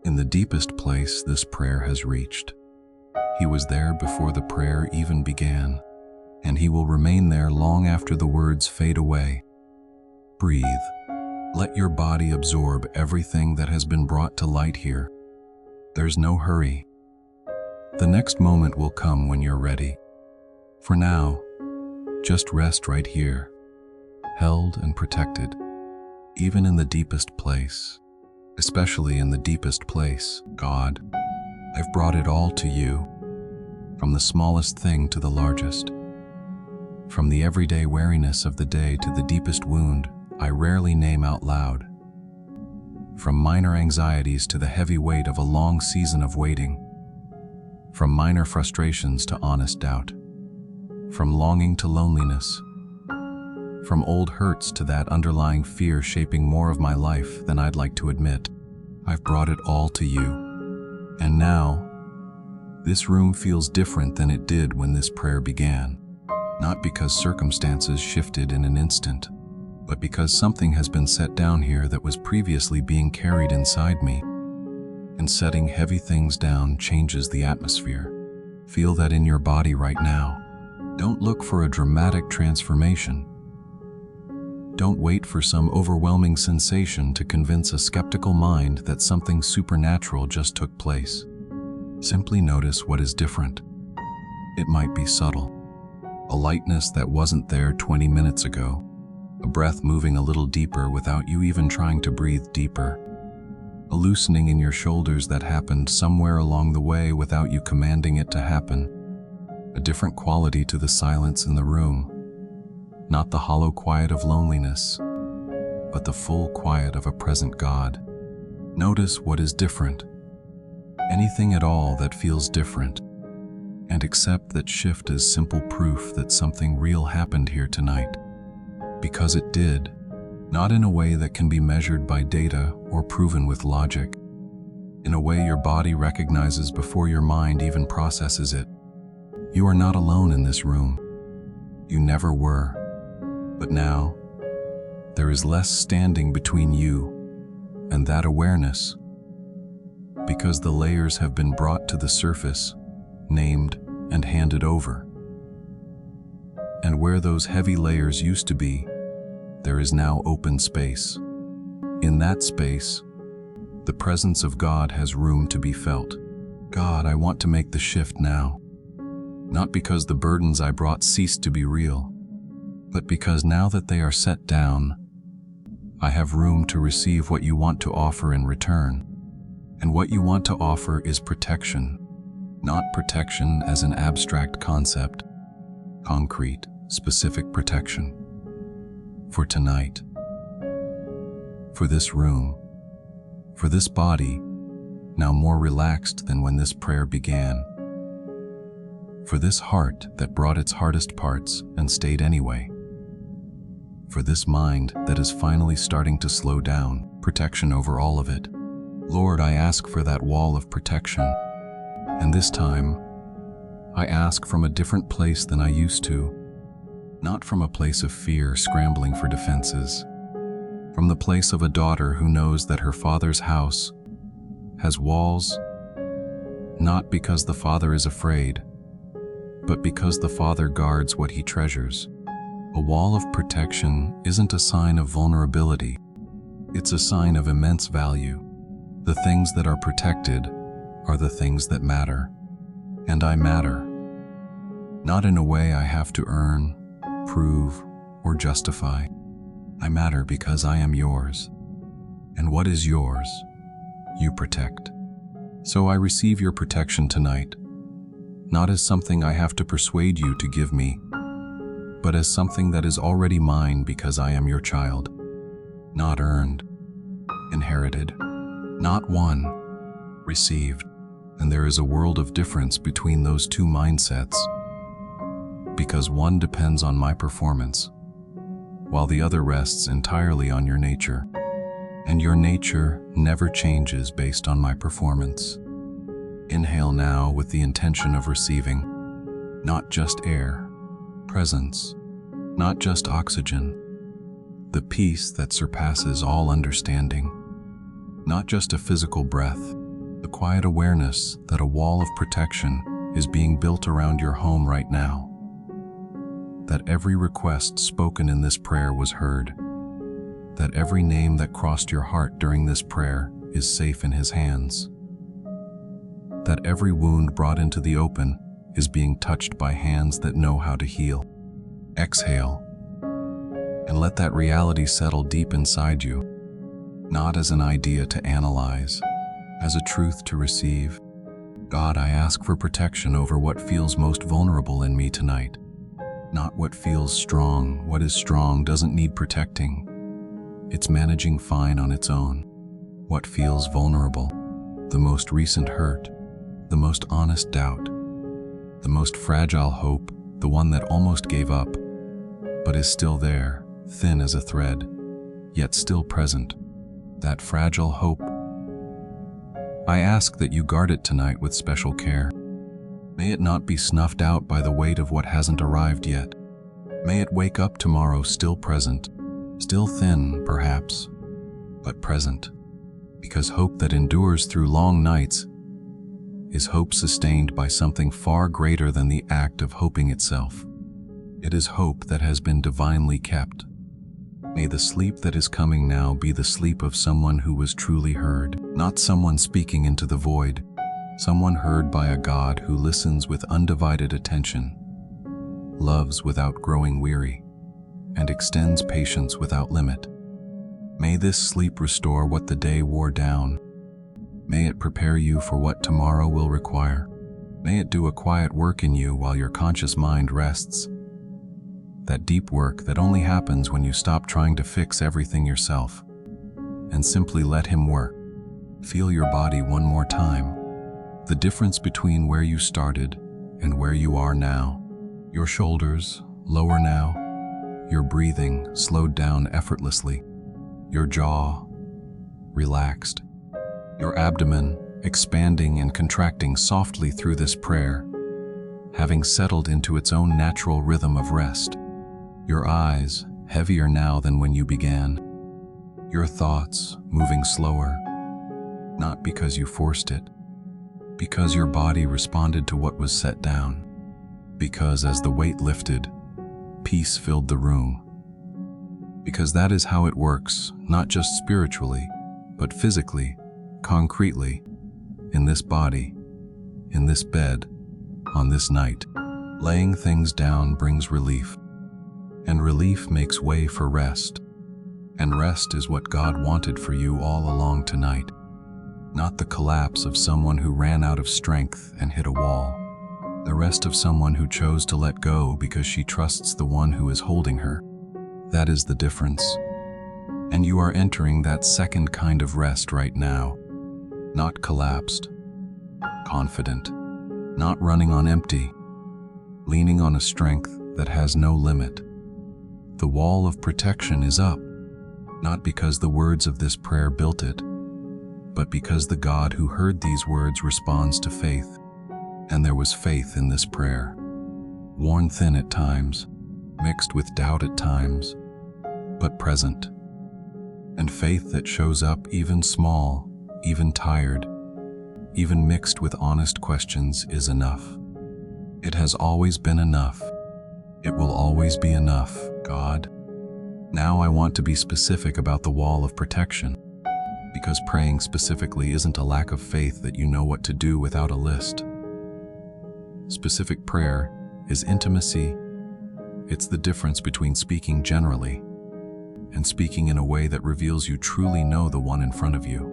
in the deepest place this prayer has reached, He was there before the prayer even began, and He will remain there long after the words fade away. Breathe. Let your body absorb everything that has been brought to light here. There's no hurry. The next moment will come when you're ready. For now, just rest right here, held and protected, even in the deepest place, especially in the deepest place. God, I've brought it all to you, from the smallest thing to the largest, from the everyday weariness of the day to the deepest wound I rarely name out loud, from minor anxieties to the heavy weight of a long season of waiting, from minor frustrations to honest doubt, from longing to loneliness, from old hurts to that underlying fear shaping more of my life than I'd like to admit. I've brought it all to you. And now, this room feels different than it did when this prayer began, not because circumstances shifted in an instant, but because something has been set down here that was previously being carried inside me. And setting heavy things down changes the atmosphere. Feel that in your body right now. Don't look for a dramatic transformation. Don't wait for some overwhelming sensation to convince a skeptical mind that something supernatural just took place. Simply notice what is different. It might be subtle. A lightness that wasn't there 20 minutes ago. A breath moving a little deeper without you even trying to breathe deeper. A loosening in your shoulders that happened somewhere along the way without you commanding it to happen. A different quality to the silence in the room. Not the hollow quiet of loneliness, but the full quiet of a present God. Notice what is different. Anything at all that feels different. And accept that shift is simple proof that something real happened here tonight. Because it did, not in a way that can be measured by data or proven with logic. In a way your body recognizes before your mind even processes it. You are not alone in this room. You never were. But now, there is less standing between you And that awareness, because the layers have been brought to the surface, named and handed over. And where those heavy layers used to be, there is now open space. In that space, the presence of God has room to be felt. God, I want to make the shift now. Not because the burdens I brought ceased to be real, but because now that they are set down, I have room to receive what you want to offer in return. And what you want to offer is protection, not protection as an abstract concept, concrete, specific protection. For tonight, for this room, for this body, now more relaxed than when this prayer began, for this heart that brought its hardest parts and stayed anyway, for this mind that is finally starting to slow down, protection over all of it. Lord, I ask for that wall of protection. And this time, I ask from a different place than I used to, not from a place of fear scrambling for defenses, from the place of a daughter who knows that her father's house has walls, not because the father is afraid, but because the father guards what he treasures. A wall of protection isn't a sign of vulnerability. It's a sign of immense value. The things that are protected are the things that matter. And I matter. Not in a way I have to earn, prove, or justify. I matter because I am yours. And what is yours, you protect. So I receive your protection tonight, not as something I have to persuade you to give me, but as something that is already mine because I am your child. Not earned, inherited, not won, received. And there is a world of difference between those two mindsets, because one depends on my performance, while the other rests entirely on your nature. And your nature never changes based on my performance. Inhale now with the intention of receiving, not just air, presence, not just oxygen, the peace that surpasses all understanding, not just a physical breath, the quiet awareness that a wall of protection is being built around your home right now, that every request spoken in this prayer was heard, that every name that crossed your heart during this prayer is safe in His hands, that every wound brought into the open is being touched by hands that know how to heal. Exhale, and let that reality settle deep inside you, not as an idea to analyze, as a truth to receive. God, I ask for protection over what feels most vulnerable in me tonight, not what feels strong. What is strong doesn't need protecting. It's managing fine on its own. What feels vulnerable, the most recent hurt, the most honest doubt, the most fragile hope, the one that almost gave up, but is still there, thin as a thread, yet still present. That fragile hope, I ask that you guard it tonight with special care. May it not be snuffed out by the weight of what hasn't arrived yet. May it wake up tomorrow still present, still thin, perhaps, but present, because hope that endures through long nights is hope sustained by something far greater than the act of hoping itself. It is hope that has been divinely kept. May the sleep that is coming now be the sleep of someone who was truly heard, not someone speaking into the void, someone heard by a God who listens with undivided attention, loves without growing weary, and extends patience without limit. May this sleep restore what the day wore down. May it prepare you for what tomorrow will require. May it do a quiet work in you while your conscious mind rests. That deep work that only happens when you stop trying to fix everything yourself and simply let Him work. Feel your body one more time. The difference between where you started and where you are now. Your shoulders lower now. Your breathing slowed down effortlessly. Your jaw relaxed. Your abdomen expanding and contracting softly through this prayer, having settled into its own natural rhythm of rest. Your eyes heavier now than when you began. Your thoughts moving slower, not because you forced it, because your body responded to what was set down, because as the weight lifted, peace filled the room. Because that is how it works, not just spiritually, but physically, concretely, in this body, in this bed, on this night. Laying things down brings relief, and relief makes way for rest. And rest is what God wanted for you all along tonight. Not the collapse of someone who ran out of strength and hit a wall. The rest of someone who chose to let go because she trusts the one who is holding her. That is the difference. And you are entering that second kind of rest right now. Not collapsed, confident, not running on empty, leaning on a strength that has no limit. The wall of protection is up, not because the words of this prayer built it, but because the God who heard these words responds to faith. And there was faith in this prayer, worn thin at times, mixed with doubt at times, but present. And faith that shows up even small, even tired, even mixed with honest questions is enough. It has always been enough. It will always be enough, God. Now I want to be specific about the wall of protection, because praying specifically isn't a lack of faith that you know what to do without a list. Specific prayer is intimacy. It's the difference between speaking generally and speaking in a way that reveals you truly know the one in front of you,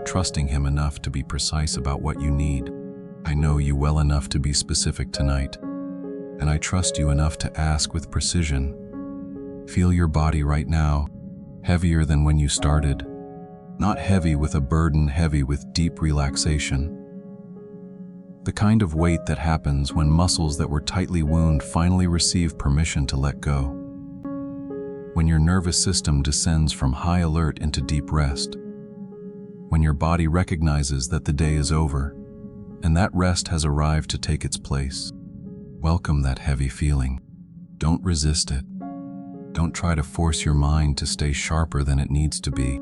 trusting him enough to be precise about what you need. I know you well enough to be specific tonight, and I trust you enough to ask with precision. Feel your body right now, heavier than when you started. Not heavy with a burden, heavy with deep relaxation. The kind of weight that happens when muscles that were tightly wound finally receive permission to let go. When your nervous system descends from high alert into deep rest. When your body recognizes that the day is over, and that rest has arrived to take its place. Welcome that heavy feeling. Don't resist it. Don't try to force your mind to stay sharper than it needs to be.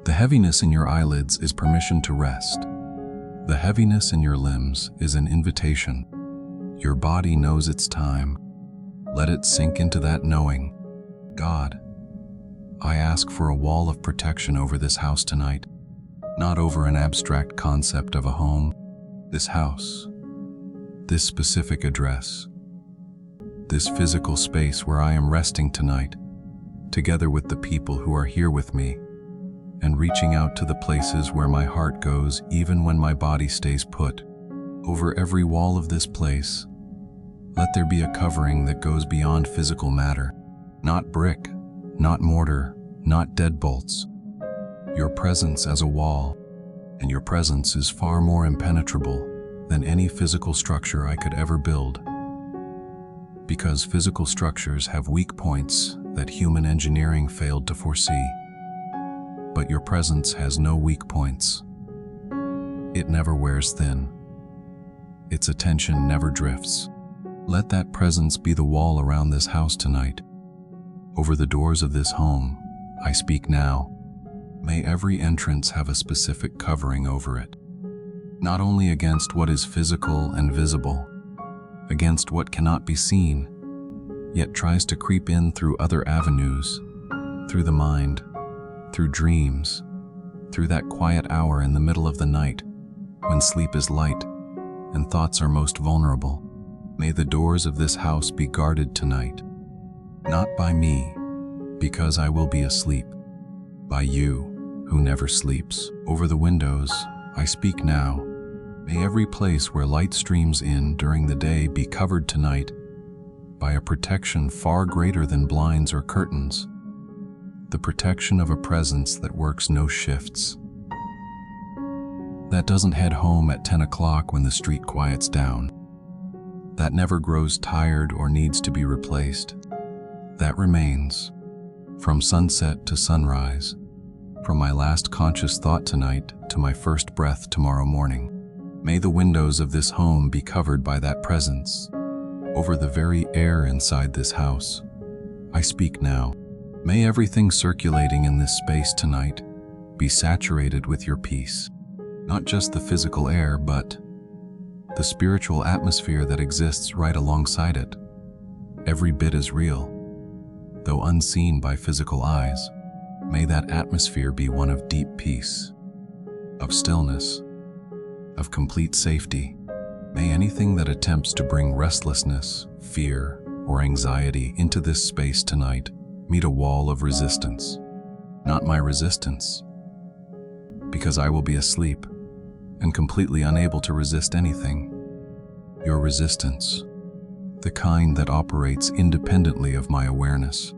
The heaviness in your eyelids is permission to rest. The heaviness in your limbs is an invitation. Your body knows its time. Let it sink into that knowing. God, I ask for a wall of protection over this house tonight, not over an abstract concept of a home. This house, this specific address, this physical space where I am resting tonight, together with the people who are here with me, and reaching out to the places where my heart goes even when my body stays put. Over every wall of this place, let there be a covering that goes beyond physical matter. Not brick, not mortar, not deadbolts. Your presence as a wall, and your presence is far more impenetrable than any physical structure I could ever build. Because physical structures have weak points that human engineering failed to foresee. But your presence has no weak points. It never wears thin. Its attention never drifts. Let that presence be the wall around this house tonight. Over the doors of this home, I speak now. May every entrance have a specific covering over it. Not only against what is physical and visible, against what cannot be seen, yet tries to creep in through other avenues, through the mind, through dreams, through that quiet hour in the middle of the night, when sleep is light and thoughts are most vulnerable. May the doors of this house be guarded tonight, not by me, because I will be asleep, by you, who never sleeps. Over the windows, I speak now. May every place where light streams in during the day be covered tonight by a protection far greater than blinds or curtains, the protection of a presence that works no shifts, that doesn't head home at 10 o'clock when the street quiets down, that never grows tired or needs to be replaced, that remains from sunset to sunrise, from my last conscious thought tonight to my first breath tomorrow morning. May the windows of this home be covered by that presence. Over the very air inside this house, I speak now. May everything circulating in this space tonight be saturated with your peace. Not just the physical air, but the spiritual atmosphere that exists right alongside it. Every bit is real, though unseen by physical eyes. May that atmosphere be one of deep peace, of stillness, of complete safety. May anything that attempts to bring restlessness, fear, or anxiety into this space tonight meet a wall of resistance. Not my resistance, because I will be asleep and completely unable to resist anything. Your resistance, the kind that operates independently of my awareness,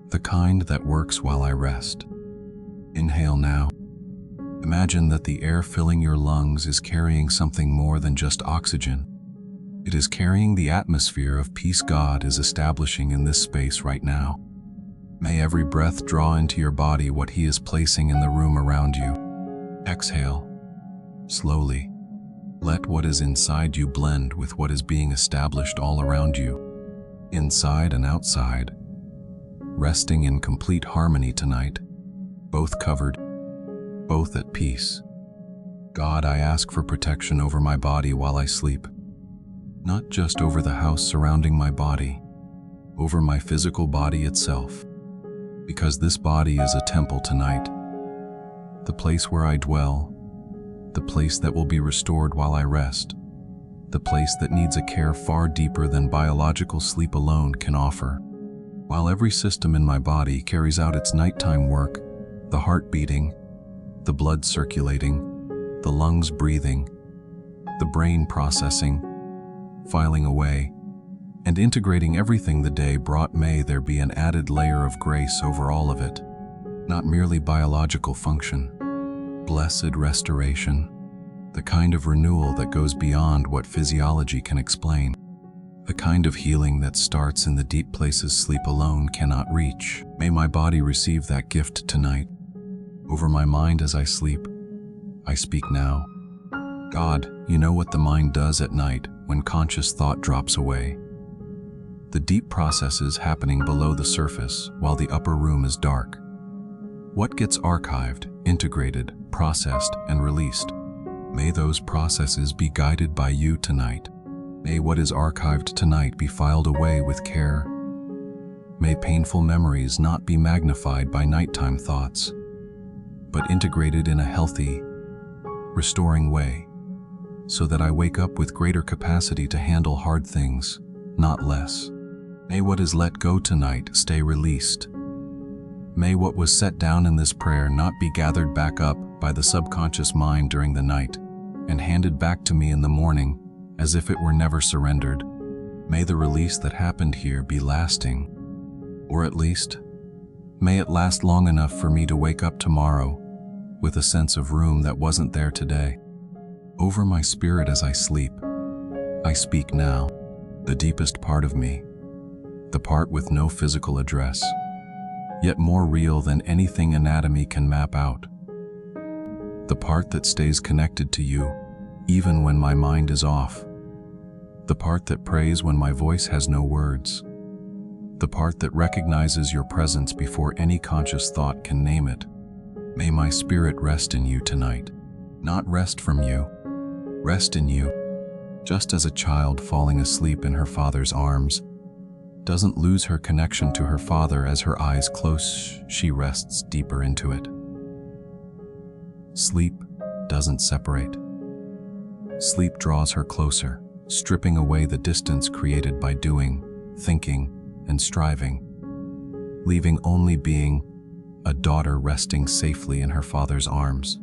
the kind that works while I rest. Inhale now. Imagine that the air filling your lungs is carrying something more than just oxygen. It is carrying the atmosphere of peace God is establishing in this space right now. May every breath draw into your body what He is placing in the room around you. Exhale, slowly. Let what is inside you blend with what is being established all around you, inside and outside, resting in complete harmony tonight, both covered, both at peace. God, I ask for protection over my body while I sleep, not just over the house surrounding my body, over my physical body itself, because this body is a temple tonight, the place where I dwell, the place that will be restored while I rest, the place that needs a care far deeper than biological sleep alone can offer. While every system in my body carries out its nighttime work, the heart beating, the blood circulating, the lungs breathing, the brain processing, filing away, and integrating everything the day brought, may there be an added layer of grace over all of it, not merely biological function. Blessed restoration, the kind of renewal that goes beyond what physiology can explain, the kind of healing that starts in the deep places sleep alone cannot reach. May my body receive that gift tonight. Over my mind as I sleep, I speak now. God, you know what the mind does at night when conscious thought drops away. The deep processes happening below the surface while the upper room is dark. What gets archived, integrated, processed, and released? May those processes be guided by you tonight. May what is archived tonight be filed away with care. May painful memories not be magnified by nighttime thoughts, but integrated in a healthy, restoring way, so that I wake up with greater capacity to handle hard things, not less. May what is let go tonight stay released. May what was set down in this prayer not be gathered back up by the subconscious mind during the night and handed back to me in the morning as if it were never surrendered. May the release that happened here be lasting, or at least, may it last long enough for me to wake up tomorrow with a sense of room that wasn't there today. Over my spirit as I sleep, I speak now, the deepest part of me, the part with no physical address, yet more real than anything anatomy can map out. The part that stays connected to you, even when my mind is off. The part that prays when my voice has no words. The part that recognizes your presence before any conscious thought can name it. May my spirit rest in you tonight. Not rest from you, rest in you. Just as a child falling asleep in her father's arms doesn't lose her connection to her father as her eyes close, she rests deeper into it. Sleep doesn't separate. Sleep draws her closer, stripping away the distance created by doing, thinking, and striving, leaving only being a daughter resting safely in her father's arms.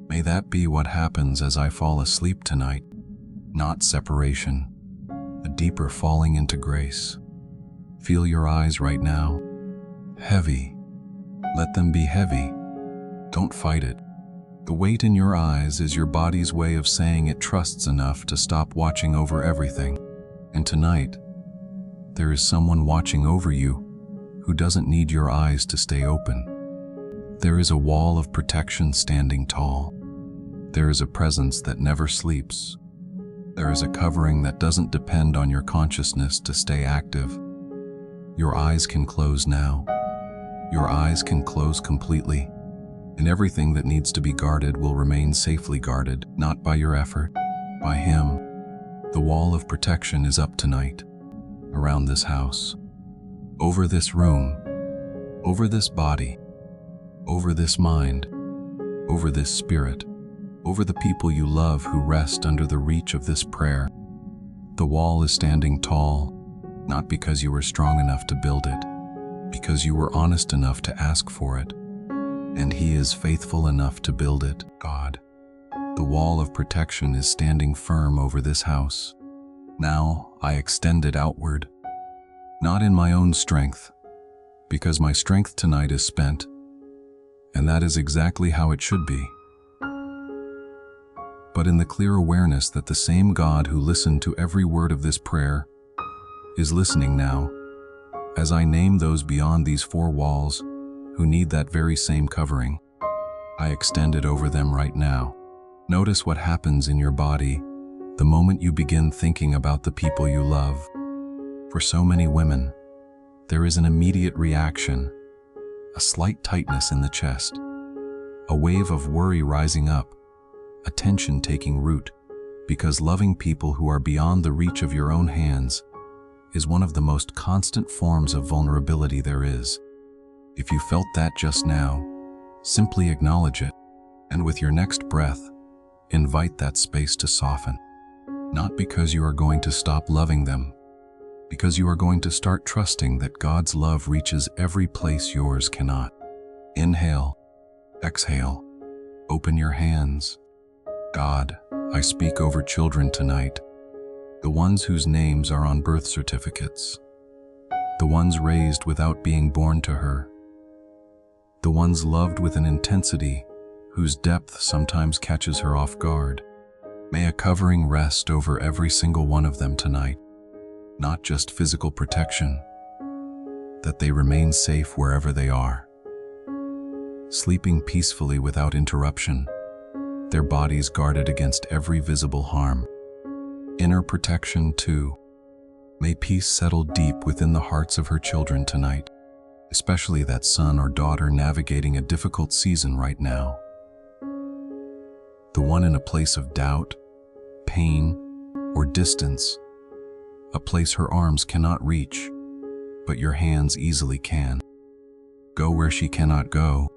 May that be what happens as I fall asleep tonight. Not separation, a deeper falling into grace. Feel your eyes right now. Heavy. Let them be heavy. Don't fight it. The weight in your eyes is your body's way of saying it trusts enough to stop watching over everything. And tonight, there is someone watching over you who doesn't need your eyes to stay open. There is a wall of protection standing tall. There is a presence that never sleeps. There is a covering that doesn't depend on your consciousness to stay active. Your eyes can close now. Your eyes can close completely, and everything that needs to be guarded will remain safely guarded, not by your effort, by Him. The wall of protection is up tonight, around this house, over this room, over this body, over this mind, over this spirit, over the people you love who rest under the reach of this prayer. The wall is standing tall, not because you were strong enough to build it, because you were honest enough to ask for it, and He is faithful enough to build it, God. The wall of protection is standing firm over this house. Now I extend it outward, not in my own strength, because my strength tonight is spent, and that is exactly how it should be, but in the clear awareness that the same God who listened to every word of this prayer is listening now, as I name those beyond these four walls who need that very same covering. I extend it over them right now. Notice what happens in your body the moment you begin thinking about the people you love. For so many women, there is an immediate reaction, a slight tightness in the chest, a wave of worry rising up, a tension taking root, because loving people who are beyond the reach of your own hands is one of the most constant forms of vulnerability there is. If you felt that just now, simply acknowledge it, and with your next breath, invite that space to soften. Not because you are going to stop loving them, because you are going to start trusting that God's love reaches every place yours cannot. Inhale, exhale, open your hands. God, I speak over children tonight, the ones whose names are on birth certificates, the ones raised without being born to her, the ones loved with an intensity whose depth sometimes catches her off guard. May a covering rest over every single one of them tonight, not just physical protection, that they remain safe wherever they are, sleeping peacefully without interruption, their bodies guarded against every visible harm. Inner protection too. May peace settle deep within the hearts of her children tonight, especially that son or daughter navigating a difficult season right now. The one in a place of doubt, pain, or distance, a place her arms cannot reach, but your hands easily can. Go where she cannot go,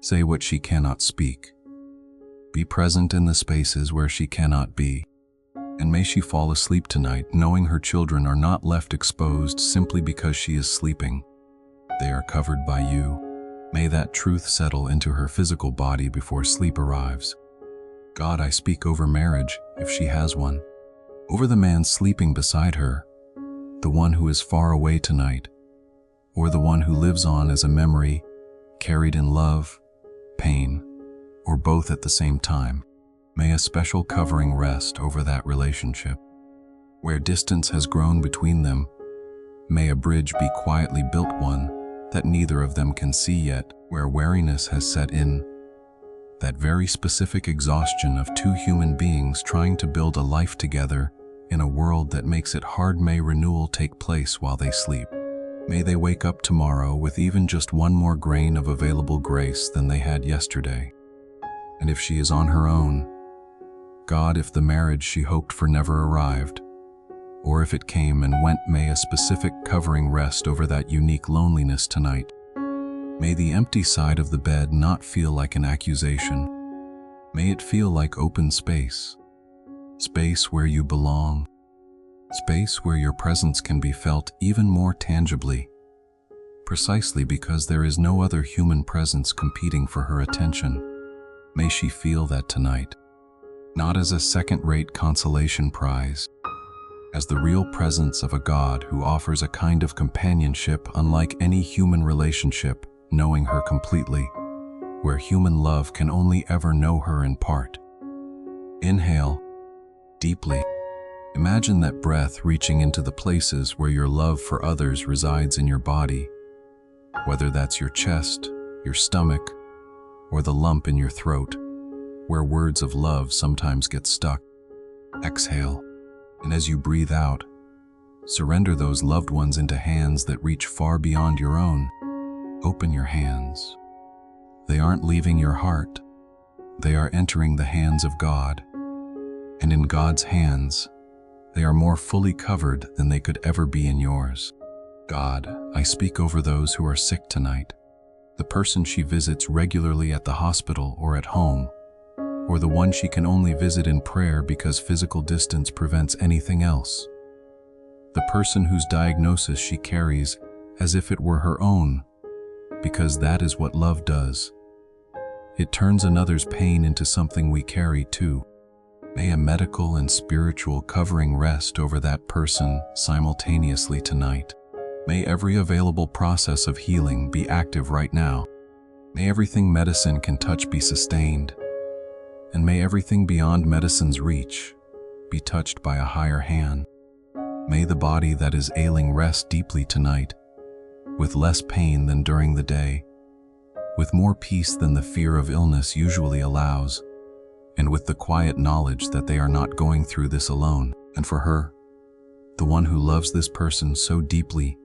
say what she cannot speak. Be present in the spaces where she cannot be, and may she fall asleep tonight knowing her children are not left exposed simply because she is sleeping. They are covered by you. May that truth settle into her physical body before sleep arrives. God, I speak over marriage, if she has one, over the man sleeping beside her, the one who is far away tonight, or the one who lives on as a memory, carried in love, pain, or both at the same time. May a special covering rest over that relationship. Where distance has grown between them, may a bridge be quietly built, one that neither of them can see yet. Where weariness has set in, that very specific exhaustion of two human beings trying to build a life together in a world that makes it hard, may renewal take place while they sleep. May they wake up tomorrow with even just one more grain of available grace than they had yesterday. And if she is on her own, God, if the marriage she hoped for never arrived, or if it came and went, may a specific covering rest over that unique loneliness tonight. May the empty side of the bed not feel like an accusation. May it feel like open space. Space where you belong. Space where your presence can be felt even more tangibly, precisely because there is no other human presence competing for her attention. May she feel that tonight, not as a second-rate consolation prize, as the real presence of a God who offers a kind of companionship unlike any human relationship, knowing her completely, where human love can only ever know her in part. Inhale deeply. Imagine that breath reaching into the places where your love for others resides in your body, whether that's your chest, your stomach, or the lump in your throat, where words of love sometimes get stuck. Exhale, and as you breathe out, surrender those loved ones into hands that reach far beyond your own. Open your hands. They aren't leaving your heart. They are entering the hands of God. And in God's hands, they are more fully covered than they could ever be in yours. God, I speak over those who are sick tonight. The person she visits regularly at the hospital or at home, or the one she can only visit in prayer because physical distance prevents anything else. The person whose diagnosis she carries as if it were her own, because that is what love does. It turns another's pain into something we carry too. May a medical and spiritual covering rest over that person simultaneously tonight. May every available process of healing be active right now. May everything medicine can touch be sustained. And may everything beyond medicine's reach be touched by a higher hand. May the body that is ailing rest deeply tonight, with less pain than during the day, with more peace than the fear of illness usually allows, and with the quiet knowledge that they are not going through this alone. And for her, the one who loves this person so deeply,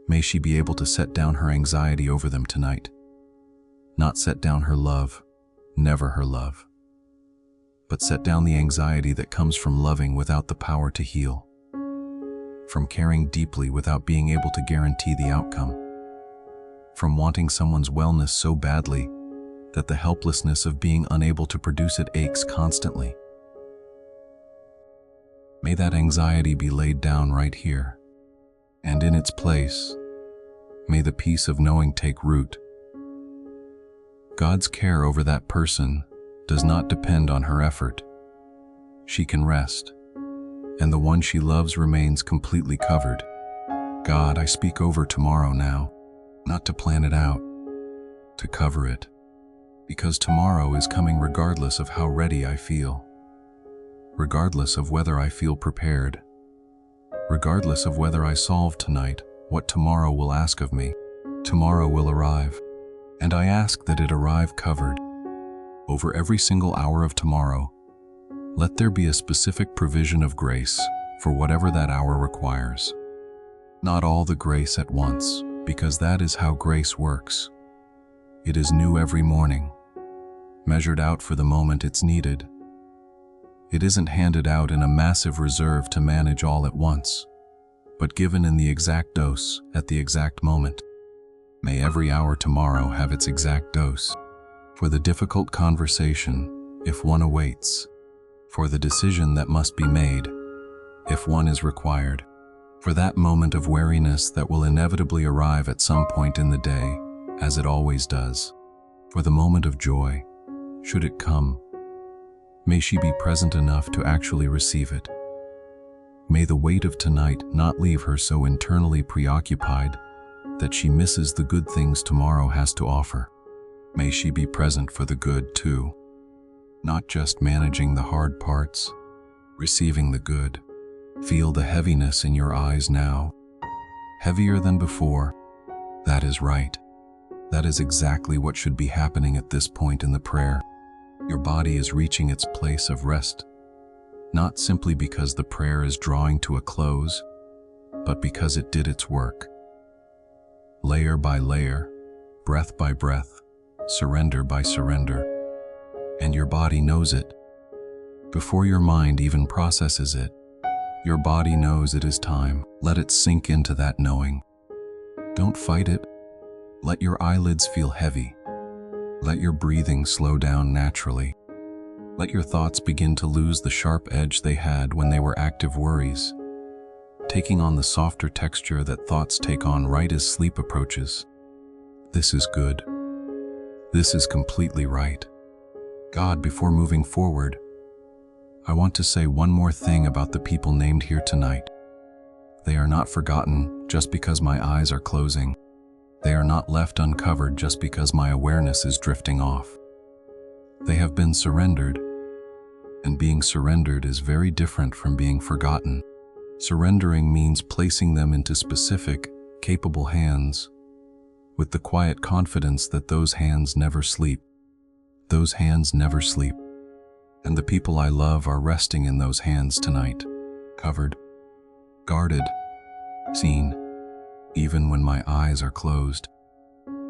may she be able to set down her anxiety over them tonight. Not set down her love, never her love, but set down the anxiety that comes from loving without the power to heal, from caring deeply without being able to guarantee the outcome, from wanting someone's wellness so badly that the helplessness of being unable to produce it aches constantly. May that anxiety be laid down right here, and in its place, may the peace of knowing take root. God's care over that person does not depend on her effort. She can rest, and the one she loves remains completely covered. God, I speak over tomorrow now, not to plan it out, to cover it, because tomorrow is coming regardless of how ready I feel, regardless of whether I feel prepared, regardless of whether I solve tonight what tomorrow will ask of me. Tomorrow will arrive, and I ask that it arrive covered. Over every single hour of tomorrow, let there be a specific provision of grace for whatever that hour requires. Not all the grace at once, because that is how grace works. It is new every morning, measured out for the moment it's needed. It isn't handed out in a massive reserve to manage all at once, but given in the exact dose at the exact moment. May every hour tomorrow have its exact dose. For the difficult conversation, if one awaits. For the decision that must be made, if one is required. For that moment of weariness that will inevitably arrive at some point in the day, as it always does. For the moment of joy, should it come. May she be present enough to actually receive it. May the weight of tonight not leave her so internally preoccupied that she misses the good things tomorrow has to offer. May she be present for the good too, not just managing the hard parts, receiving the good. Feel the heaviness in your eyes now, heavier than before. That is right. That is exactly what should be happening at this point in the prayer. Your body is reaching its place of rest, not simply because the prayer is drawing to a close, but because it did its work. Layer by layer, breath by breath, surrender by surrender. And your body knows it. Before your mind even processes it, your body knows it is time. Let it sink into that knowing. Don't fight it. Let your eyelids feel heavy. Let your breathing slow down naturally. Let your thoughts begin to lose the sharp edge they had when they were active worries, taking on the softer texture that thoughts take on right as sleep approaches. This is good. This is completely right. God, before moving forward, I want to say one more thing about the people named here tonight. They are not forgotten just because my eyes are closing. They are not left uncovered just because my awareness is drifting off. They have been surrendered, and being surrendered is very different from being forgotten. Surrendering means placing them into specific, capable hands, with the quiet confidence that those hands never sleep. Those hands never sleep. And the people I love are resting in those hands tonight, covered, guarded, seen, even when my eyes are closed.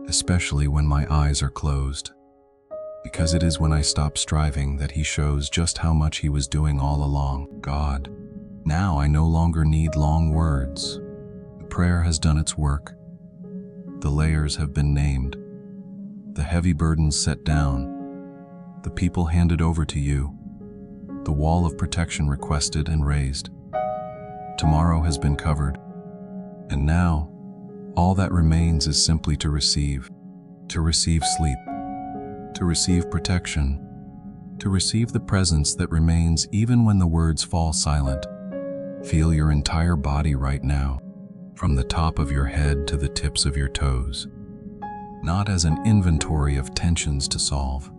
especially when my eyes are closed. Because it is when I stop striving that He shows just how much He was doing all along. God, now I no longer need long words. The prayer has done its work. The layers have been named. The heavy burdens set down. The people handed over to You. The wall of protection requested and raised. Tomorrow has been covered. And now, all that remains is simply to receive sleep, to receive protection, to receive the presence that remains even when the words fall silent. Feel your entire body right now, from the top of your head to the tips of your toes, not as an inventory of tensions to solve,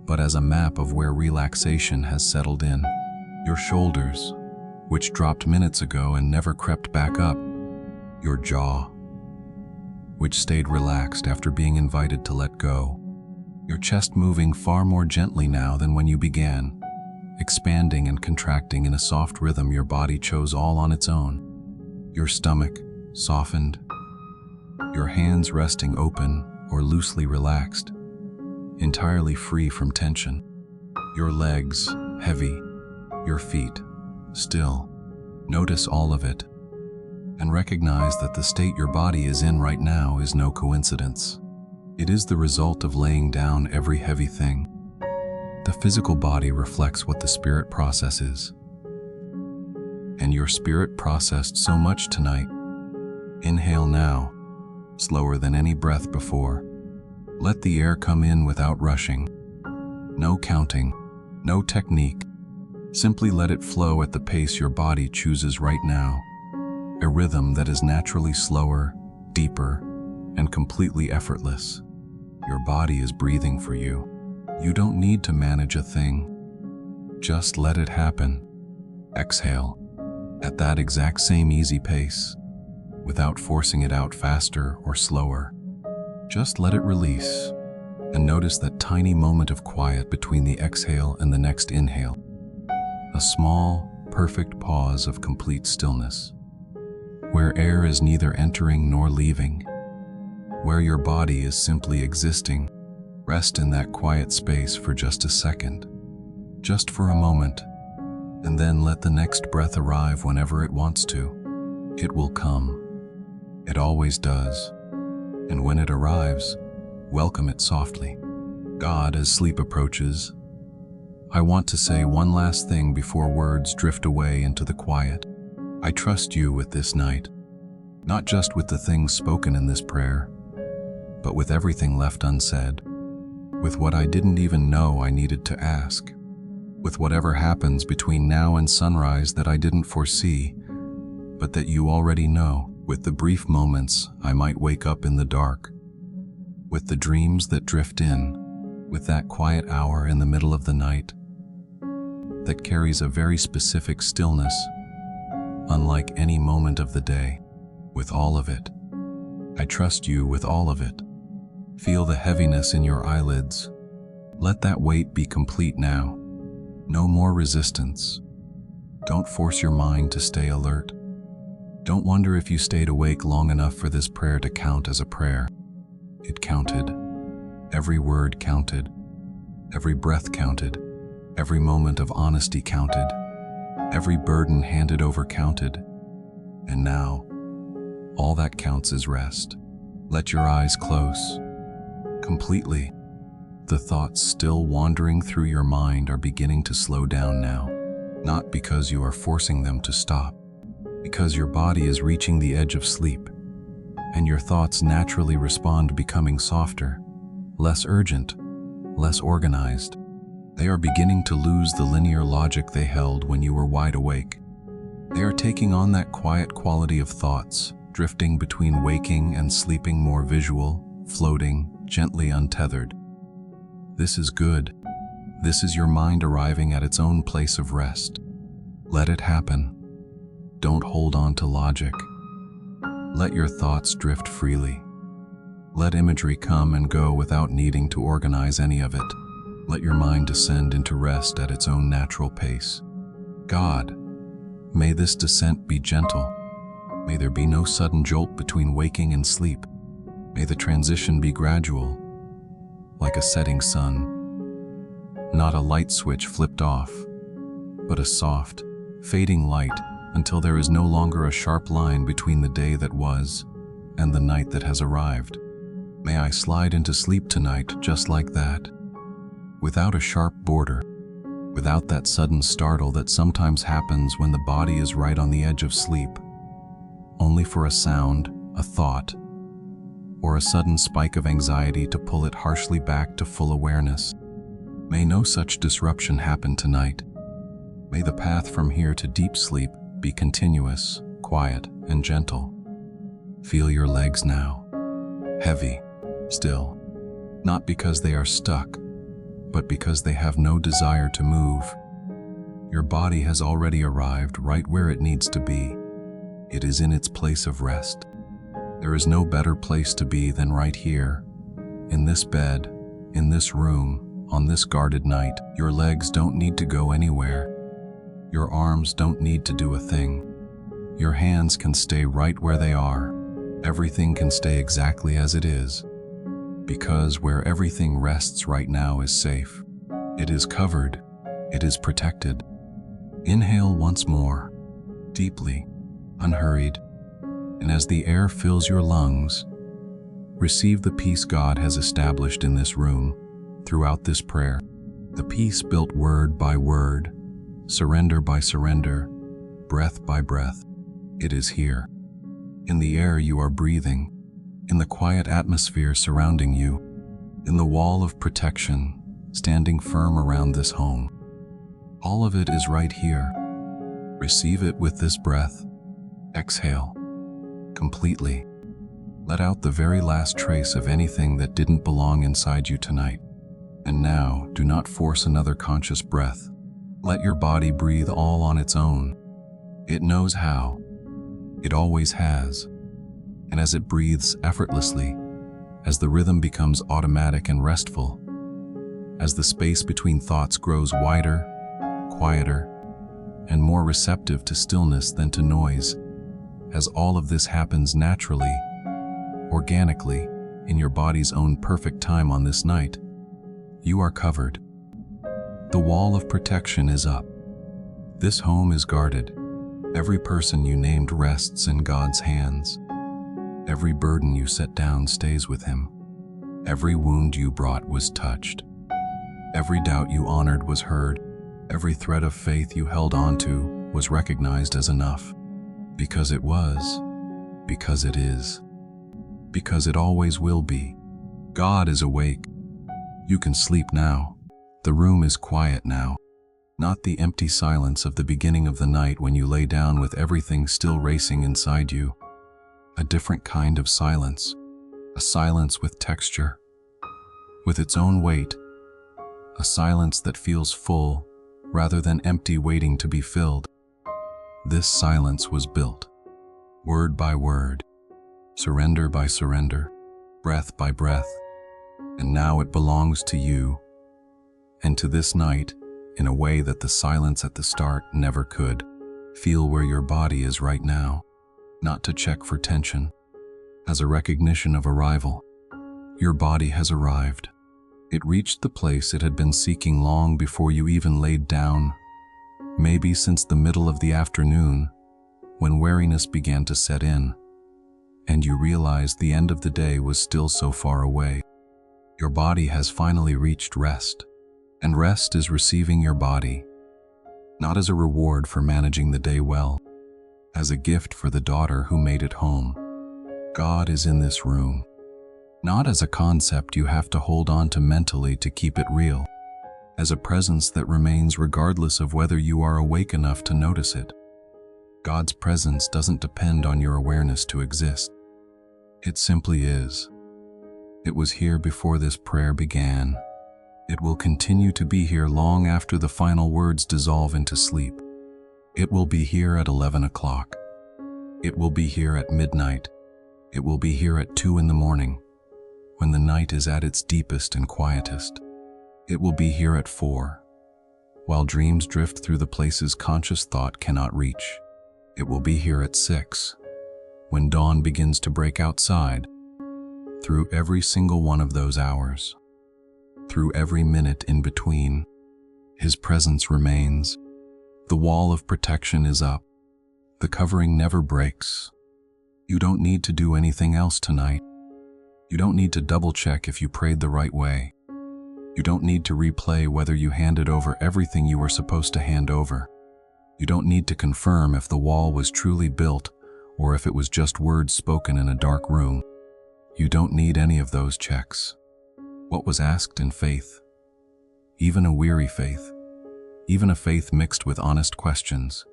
but as a map of where relaxation has settled in. Your shoulders, which dropped minutes ago and never crept back up. Your jaw, which stayed relaxed after being invited to let go. Your chest moving far more gently now than when you began, expanding and contracting in a soft rhythm your body chose all on its own. Your stomach softened, your hands resting open or loosely relaxed, entirely free from tension. Your legs heavy, your feet still. Notice all of it, and recognize that the state your body is in right now is no coincidence. It is the result of laying down every heavy thing. The physical body reflects what the spirit processes. And your spirit processed so much tonight. Inhale now, slower than any breath before. Let the air come in without rushing. No counting, no technique. Simply let it flow at the pace your body chooses right now. A rhythm that is naturally slower, deeper, and completely effortless. Your body is breathing for you. You don't need to manage a thing. Just let it happen. Exhale, at that exact same easy pace, without forcing it out faster or slower. Just let it release, and notice that tiny moment of quiet between the exhale and the next inhale. A small, perfect pause of complete stillness, where air is neither entering nor leaving, where your body is simply existing. Rest in that quiet space for just a second, just for a moment, and then let the next breath arrive whenever it wants to. It will come. It always does. And when it arrives, welcome it softly. God, as sleep approaches, I want to say one last thing before words drift away into the quiet. I trust You with this night, not just with the things spoken in this prayer, but with everything left unsaid, with what I didn't even know I needed to ask, with whatever happens between now and sunrise that I didn't foresee, but that You already know, with the brief moments I might wake up in the dark, with the dreams that drift in, with that quiet hour in the middle of the night that carries a very specific stillness, unlike any moment of the day. With all of it, I trust You with all of it. Feel the heaviness in your eyelids. Let that weight be complete now. No more resistance. Don't force your mind to stay alert. Don't wonder if you stayed awake long enough for this prayer to count as a prayer. It counted. Every word counted. Every breath counted. Every moment of honesty counted. Every burden handed over counted. And now, all that counts is rest. Let your eyes close. Completely. The thoughts still wandering through your mind are beginning to slow down now. Not because you are forcing them to stop, because your body is reaching the edge of sleep, and your thoughts naturally respond, becoming softer, less urgent, less organized. They are beginning to lose the linear logic they held when you were wide awake. They are taking on that quiet quality of thoughts, drifting between waking and sleeping, more visual, floating, gently untethered. This is good. This is your mind arriving at its own place of rest. Let it happen. Don't hold on to logic. Let your thoughts drift freely. Let imagery come and go without needing to organize any of it. Let your mind descend into rest at its own natural pace. God, may this descent be gentle. May there be no sudden jolt between waking and sleep. May the transition be gradual, like a setting sun. Not a light switch flipped off, but a soft, fading light until there is no longer a sharp line between the day that was and the night that has arrived. May I slide into sleep tonight just like that, without a sharp border, without that sudden startle that sometimes happens when the body is right on the edge of sleep, only for a sound, a thought, or a sudden spike of anxiety to pull it harshly back to full awareness. May no such disruption happen tonight. May the path from here to deep sleep be continuous, quiet, and gentle. Feel your legs now, heavy, still, not because they are stuck, but because they have no desire to move. Your body has already arrived right where it needs to be. It is in its place of rest. There is no better place to be than right here, in this bed, in this room, on this guarded night. Your legs don't need to go anywhere. Your arms don't need to do a thing. Your hands can stay right where they are. Everything can stay exactly as it is. Because where everything rests right now is safe. It is covered. It is protected. Inhale once more, deeply, unhurried. And as the air fills your lungs, receive the peace God has established in this room throughout this prayer. The peace built word by word, surrender by surrender, breath by breath. It is here. In the air you are breathing, in the quiet atmosphere surrounding you, in the wall of protection standing firm around this home. All of it is right here. Receive it with this breath. Exhale. Completely. Let out the very last trace of anything that didn't belong inside you tonight. And now, do not force another conscious breath. Let your body breathe all on its own. It knows how. It always has. And as it breathes effortlessly, as the rhythm becomes automatic and restful, as the space between thoughts grows wider, quieter, and more receptive to stillness than to noise, as all of this happens naturally, organically, in your body's own perfect time on this night, you are covered. The wall of protection is up. This home is guarded. Every person you named rests in God's hands. Every burden you set down stays with Him. Every wound you brought was touched. Every doubt you honored was heard. Every thread of faith you held onto was recognized as enough. Because it was, because it is, because it always will be. God is awake. You can sleep now. The room is quiet now. Not the empty silence of the beginning of the night when you lay down with everything still racing inside you. A different kind of silence. A silence with texture, with its own weight. A silence that feels full rather than empty waiting to be filled. This silence was built, word by word, surrender by surrender, breath by breath, and now it belongs to you and to this night in a way that the silence at the start never could. Feel where your body is right now, not to check for tension, as a recognition of arrival. Your body has arrived. It reached the place it had been seeking long before you even laid down, maybe since the middle of the afternoon, when weariness began to set in, and you realized the end of the day was still so far away. Your body has finally reached rest, and rest is receiving your body, not as a reward for managing the day well, as a gift for the daughter who made it home. God is in this room, not as a concept you have to hold on to mentally to keep it real, as a presence that remains regardless of whether you are awake enough to notice it. God's presence doesn't depend on your awareness to exist. It simply is. It was here before this prayer began. It will continue to be here long after the final words dissolve into sleep. It will be here at 11 o'clock. It will be here at midnight. It will be here at 2 in the morning, when the night is at its deepest and quietest. It will be here at 4, while dreams drift through the places conscious thought cannot reach. It will be here at 6, when dawn begins to break outside. Through every single one of those hours, through every minute in between, His presence remains. The wall of protection is up. The covering never breaks. You don't need to do anything else tonight. You don't need to double-check if you prayed the right way. You don't need to replay whether you handed over everything you were supposed to hand over. You don't need to confirm if the wall was truly built or if it was just words spoken in a dark room. You don't need any of those checks. What was asked in faith, even a weary faith, even a faith mixed with honest questions,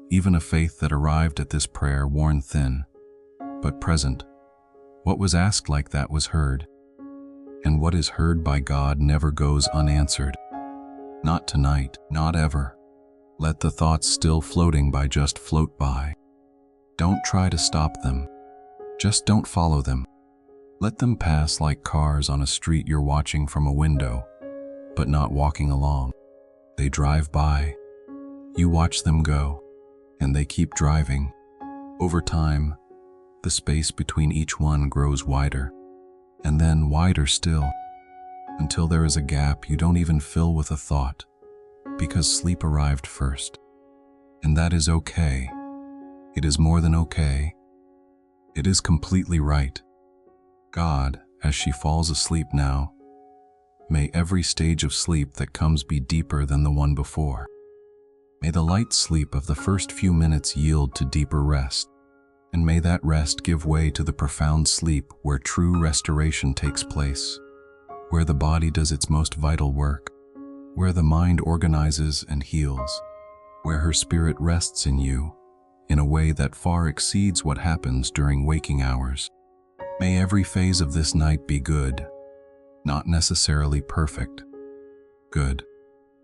even a faith that arrived at this prayer worn thin, but present, what was asked like that was heard. And what is heard by God never goes unanswered. Not tonight, not ever. Let the thoughts still floating by just float by. Don't try to stop them. Just don't follow them. Let them pass like cars on a street you're watching from a window, but not walking along. They drive by. You watch them go, and they keep driving. Over time, the space between each one grows wider, and then wider still, until there is a gap you don't even fill with a thought, because sleep arrived first. And that is okay. It is more than okay. It is completely right. God, as she falls asleep now, may every stage of sleep that comes be deeper than the one before. May the light sleep of the first few minutes yield to deeper rest, and may that rest give way to the profound sleep where true restoration takes place, where the body does its most vital work, where the mind organizes and heals, where her spirit rests in you in a way that far exceeds what happens during waking hours. May every phase of this night be good, not necessarily perfect. Good.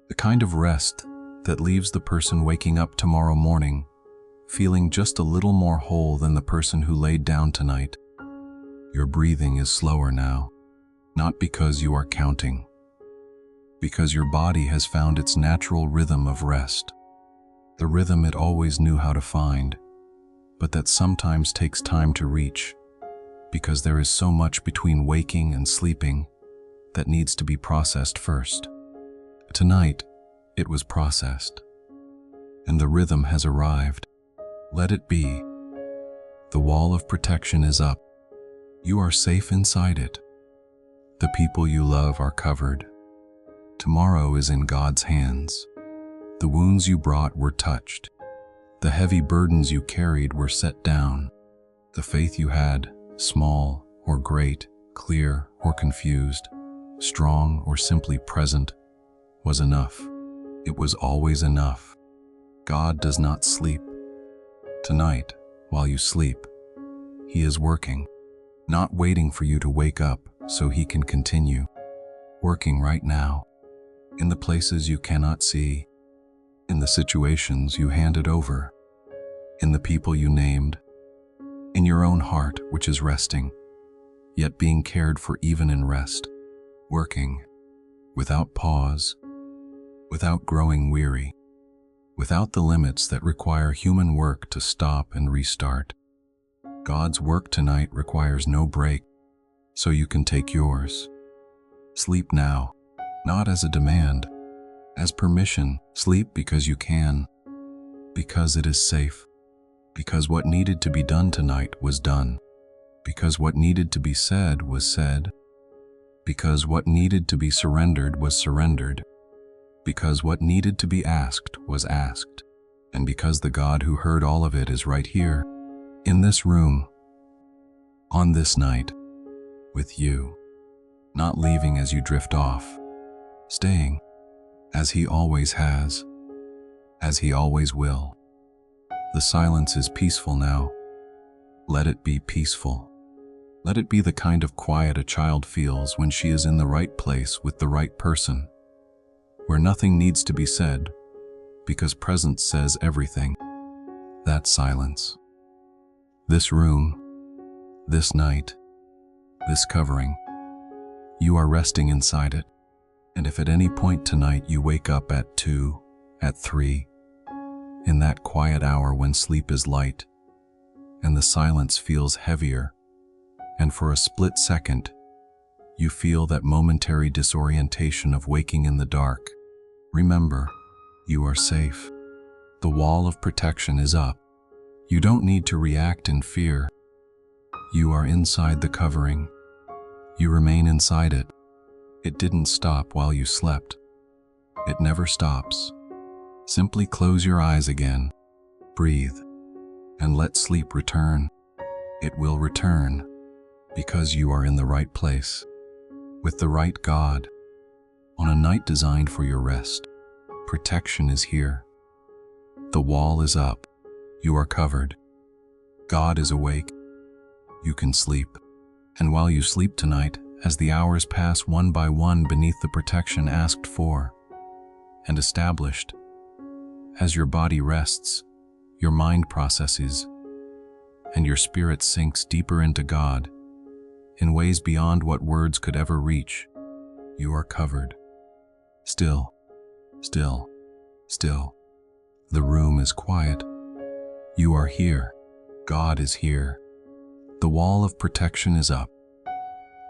The kind of rest that leaves the person waking up tomorrow morning feeling just a little more whole than the person who laid down tonight. Your breathing is slower now, not because you are counting, because your body has found its natural rhythm of rest, the rhythm it always knew how to find, but that sometimes takes time to reach, because there is so much between waking and sleeping that needs to be processed first. Tonight, it was processed, and the rhythm has arrived. Let it be. The wall of protection is up. You are safe inside it. The people you love are covered. Tomorrow is in God's hands. The wounds you brought were touched. The heavy burdens you carried were set down. The faith you had, small or great, clear or confused, strong or simply present, was enough. It was always enough. God does not sleep. Tonight, while you sleep, He is working, not waiting for you to wake up so He can continue. Working right now, in the places you cannot see, in the situations you handed over, in the people you named, in your own heart which is resting, yet being cared for even in rest, working, without pause, without growing weary, without the limits that require human work to stop and restart. God's work tonight requires no break, so you can take yours. Sleep now, not as a demand, as permission. Sleep because you can, because it is safe, because what needed to be done tonight was done, because what needed to be said was said, because what needed to be surrendered was surrendered, because what needed to be asked was asked, and because the God who heard all of it is right here, in this room, on this night, with you, not leaving as you drift off, staying, as He always has, as He always will. The silence is peaceful now. Let it be peaceful. Let it be the kind of quiet a child feels when she is in the right place with the right person, where nothing needs to be said, because presence says everything. That silence. This room, this night, this covering. You are resting inside it, and if at any point tonight you wake up at 2, at 3, in that quiet hour when sleep is light, and the silence feels heavier, and for a split second, you feel that momentary disorientation of waking in the dark. Remember, you are safe. The wall of protection is up. You don't need to react in fear. You are inside the covering. You remain inside it. It didn't stop while you slept. It never stops. Simply close your eyes again, breathe, and let sleep return. It will return because you are in the right place, with the right God. On a night designed for your rest, protection is here. The wall is up. You are covered. God is awake. You can sleep. And while you sleep tonight, as the hours pass one by one beneath the protection asked for and established, as your body rests, your mind processes, and your spirit sinks deeper into God, in ways beyond what words could ever reach, you are covered. Still, still, still. The room is quiet. You are here. God is here. The wall of protection is up.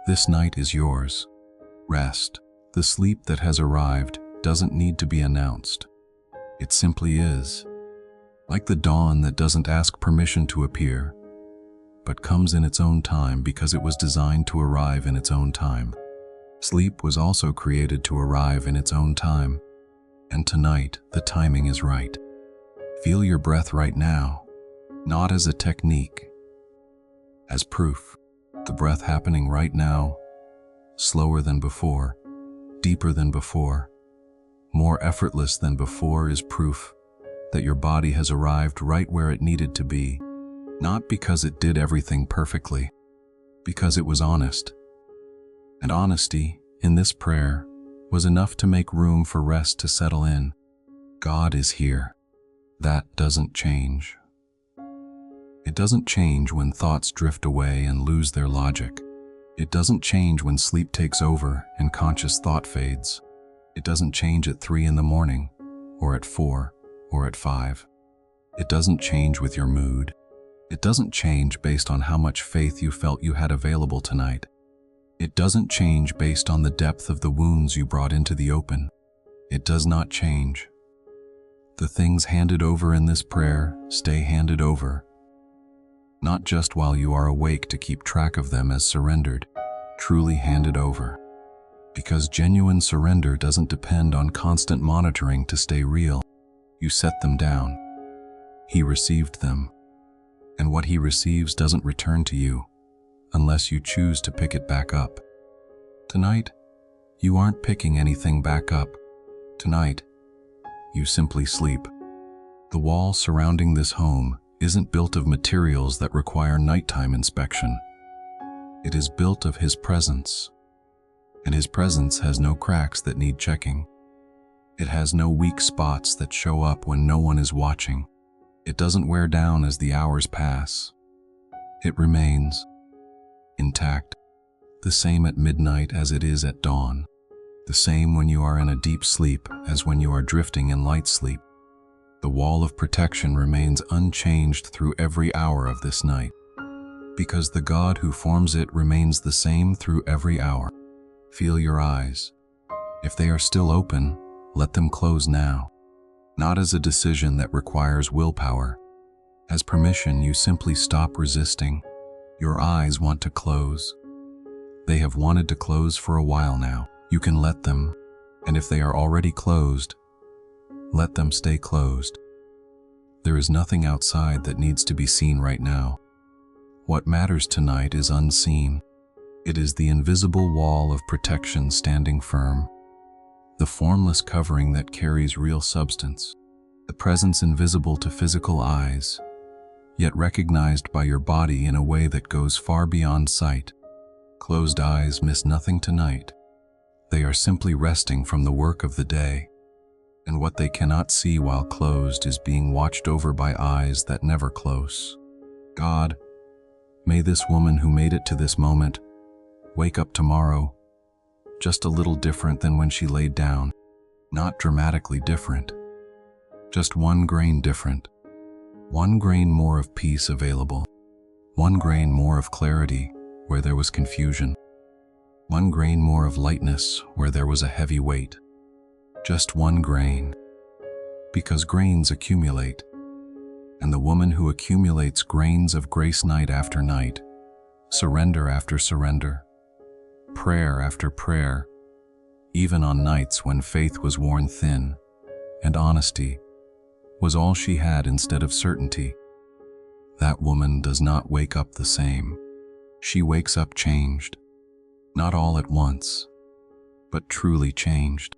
This night is yours. Rest. The sleep that has arrived doesn't need to be announced. It simply is. Like the dawn that doesn't ask permission to appear, but comes in its own time because it was designed to arrive in its own time. Sleep was also created to arrive in its own time. And tonight, the timing is right. Feel your breath right now, not as a technique, as proof. The breath happening right now, slower than before, deeper than before, more effortless than before, is proof that your body has arrived right where it needed to be, not because it did everything perfectly, because it was honest. And honesty, in this prayer, was enough to make room for rest to settle in. God is here. That doesn't change. It doesn't change when thoughts drift away and lose their logic. It doesn't change when sleep takes over and conscious thought fades. It doesn't change at 3 in the morning, or at 4, or at 5. It doesn't change with your mood. It doesn't change based on how much faith you felt you had available tonight. It doesn't change based on the depth of the wounds you brought into the open. It does not change. The things handed over in this prayer stay handed over, not just while you are awake to keep track of them as surrendered, truly handed over. Because genuine surrender doesn't depend on constant monitoring to stay real. You set them down. He received them. And what he receives doesn't return to you unless you choose to pick it back up. Tonight, you aren't picking anything back up. Tonight, you simply sleep. The wall surrounding this home isn't built of materials that require nighttime inspection. It is built of his presence. And his presence has no cracks that need checking. It has no weak spots that show up when no one is watching. It doesn't wear down as the hours pass. It remains intact, the same at midnight as it is at dawn, the same when you are in a deep sleep as when you are drifting in light sleep. The wall of protection remains unchanged through every hour of this night, because the God who forms it remains the same through every hour. Feel your eyes. If they are still open, let them close now. Not as a decision that requires willpower. As permission, you simply stop resisting. Your eyes want to close. They have wanted to close for a while now. You can let them, and if they are already closed, let them stay closed. There is nothing outside that needs to be seen right now. What matters tonight is unseen. It is the invisible wall of protection standing firm. The formless covering that carries real substance. The presence invisible to physical eyes, yet recognized by your body in a way that goes far beyond sight. Closed eyes miss nothing tonight. They are simply resting from the work of the day. And what they cannot see while closed is being watched over by eyes that never close. God, may this woman who made it to this moment wake up tomorrow just a little different than when she laid down. Not dramatically different. Just 1 grain different. 1 grain more of peace available. 1 grain more of clarity where there was confusion. 1 grain more of lightness where there was a heavy weight. Just 1 grain. Because grains accumulate. And the woman who accumulates grains of grace night after night, surrender after surrender, prayer after prayer, even on nights when faith was worn thin, and honesty was all she had instead of certainty. That woman does not wake up the same. She wakes up changed. Not all at once, but truly changed.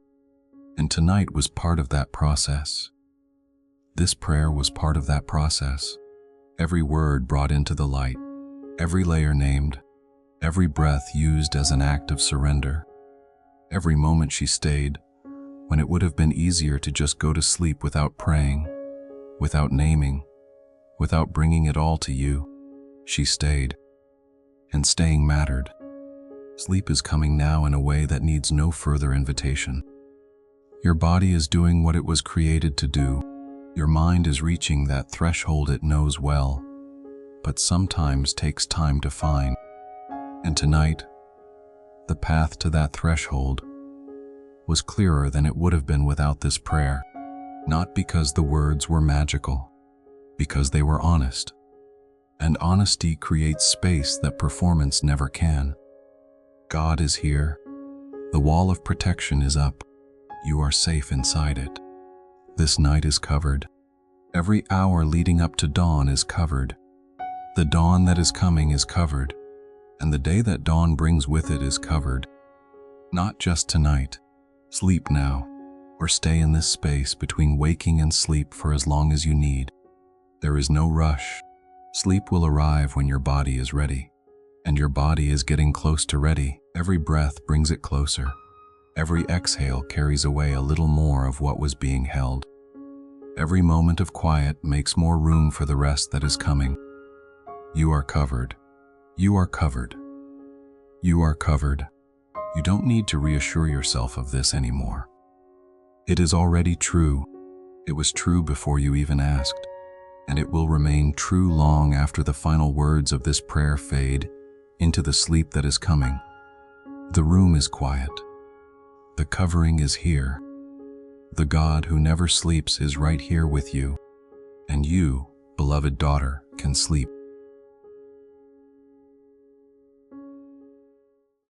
And tonight was part of that process. This prayer was part of that process. Every word brought into the light, every layer named, every breath used as an act of surrender. Every moment she stayed, when it would have been easier to just go to sleep without praying, without naming, without bringing it all to you. She stayed. And staying mattered. Sleep is coming now in a way that needs no further invitation. Your body is doing what it was created to do. Your mind is reaching that threshold it knows well, but sometimes takes time to find. And tonight, the path to that threshold was clearer than it would have been without this prayer. Not because the words were magical, because they were honest. And honesty creates space that performance never can. God is here. The wall of protection is up. You are safe inside it. This night is covered. Every hour leading up to dawn is covered. The dawn that is coming is covered. And the day that dawn brings with it is covered. Not just tonight. Sleep now, or stay in this space between waking and sleep for as long as you need. There is no rush. Sleep will arrive when your body is ready. And your body is getting close to ready. Every breath brings it closer. Every exhale carries away a little more of what was being held. Every moment of quiet makes more room for the rest that is coming. You are covered. You are covered. You are covered. You don't need to reassure yourself of this anymore. It is already true. It was true before you even asked. And it will remain true long after the final words of this prayer fade into the sleep that is coming. The room is quiet. The covering is here. The God who never sleeps is right here with you. And you, beloved daughter, can sleep.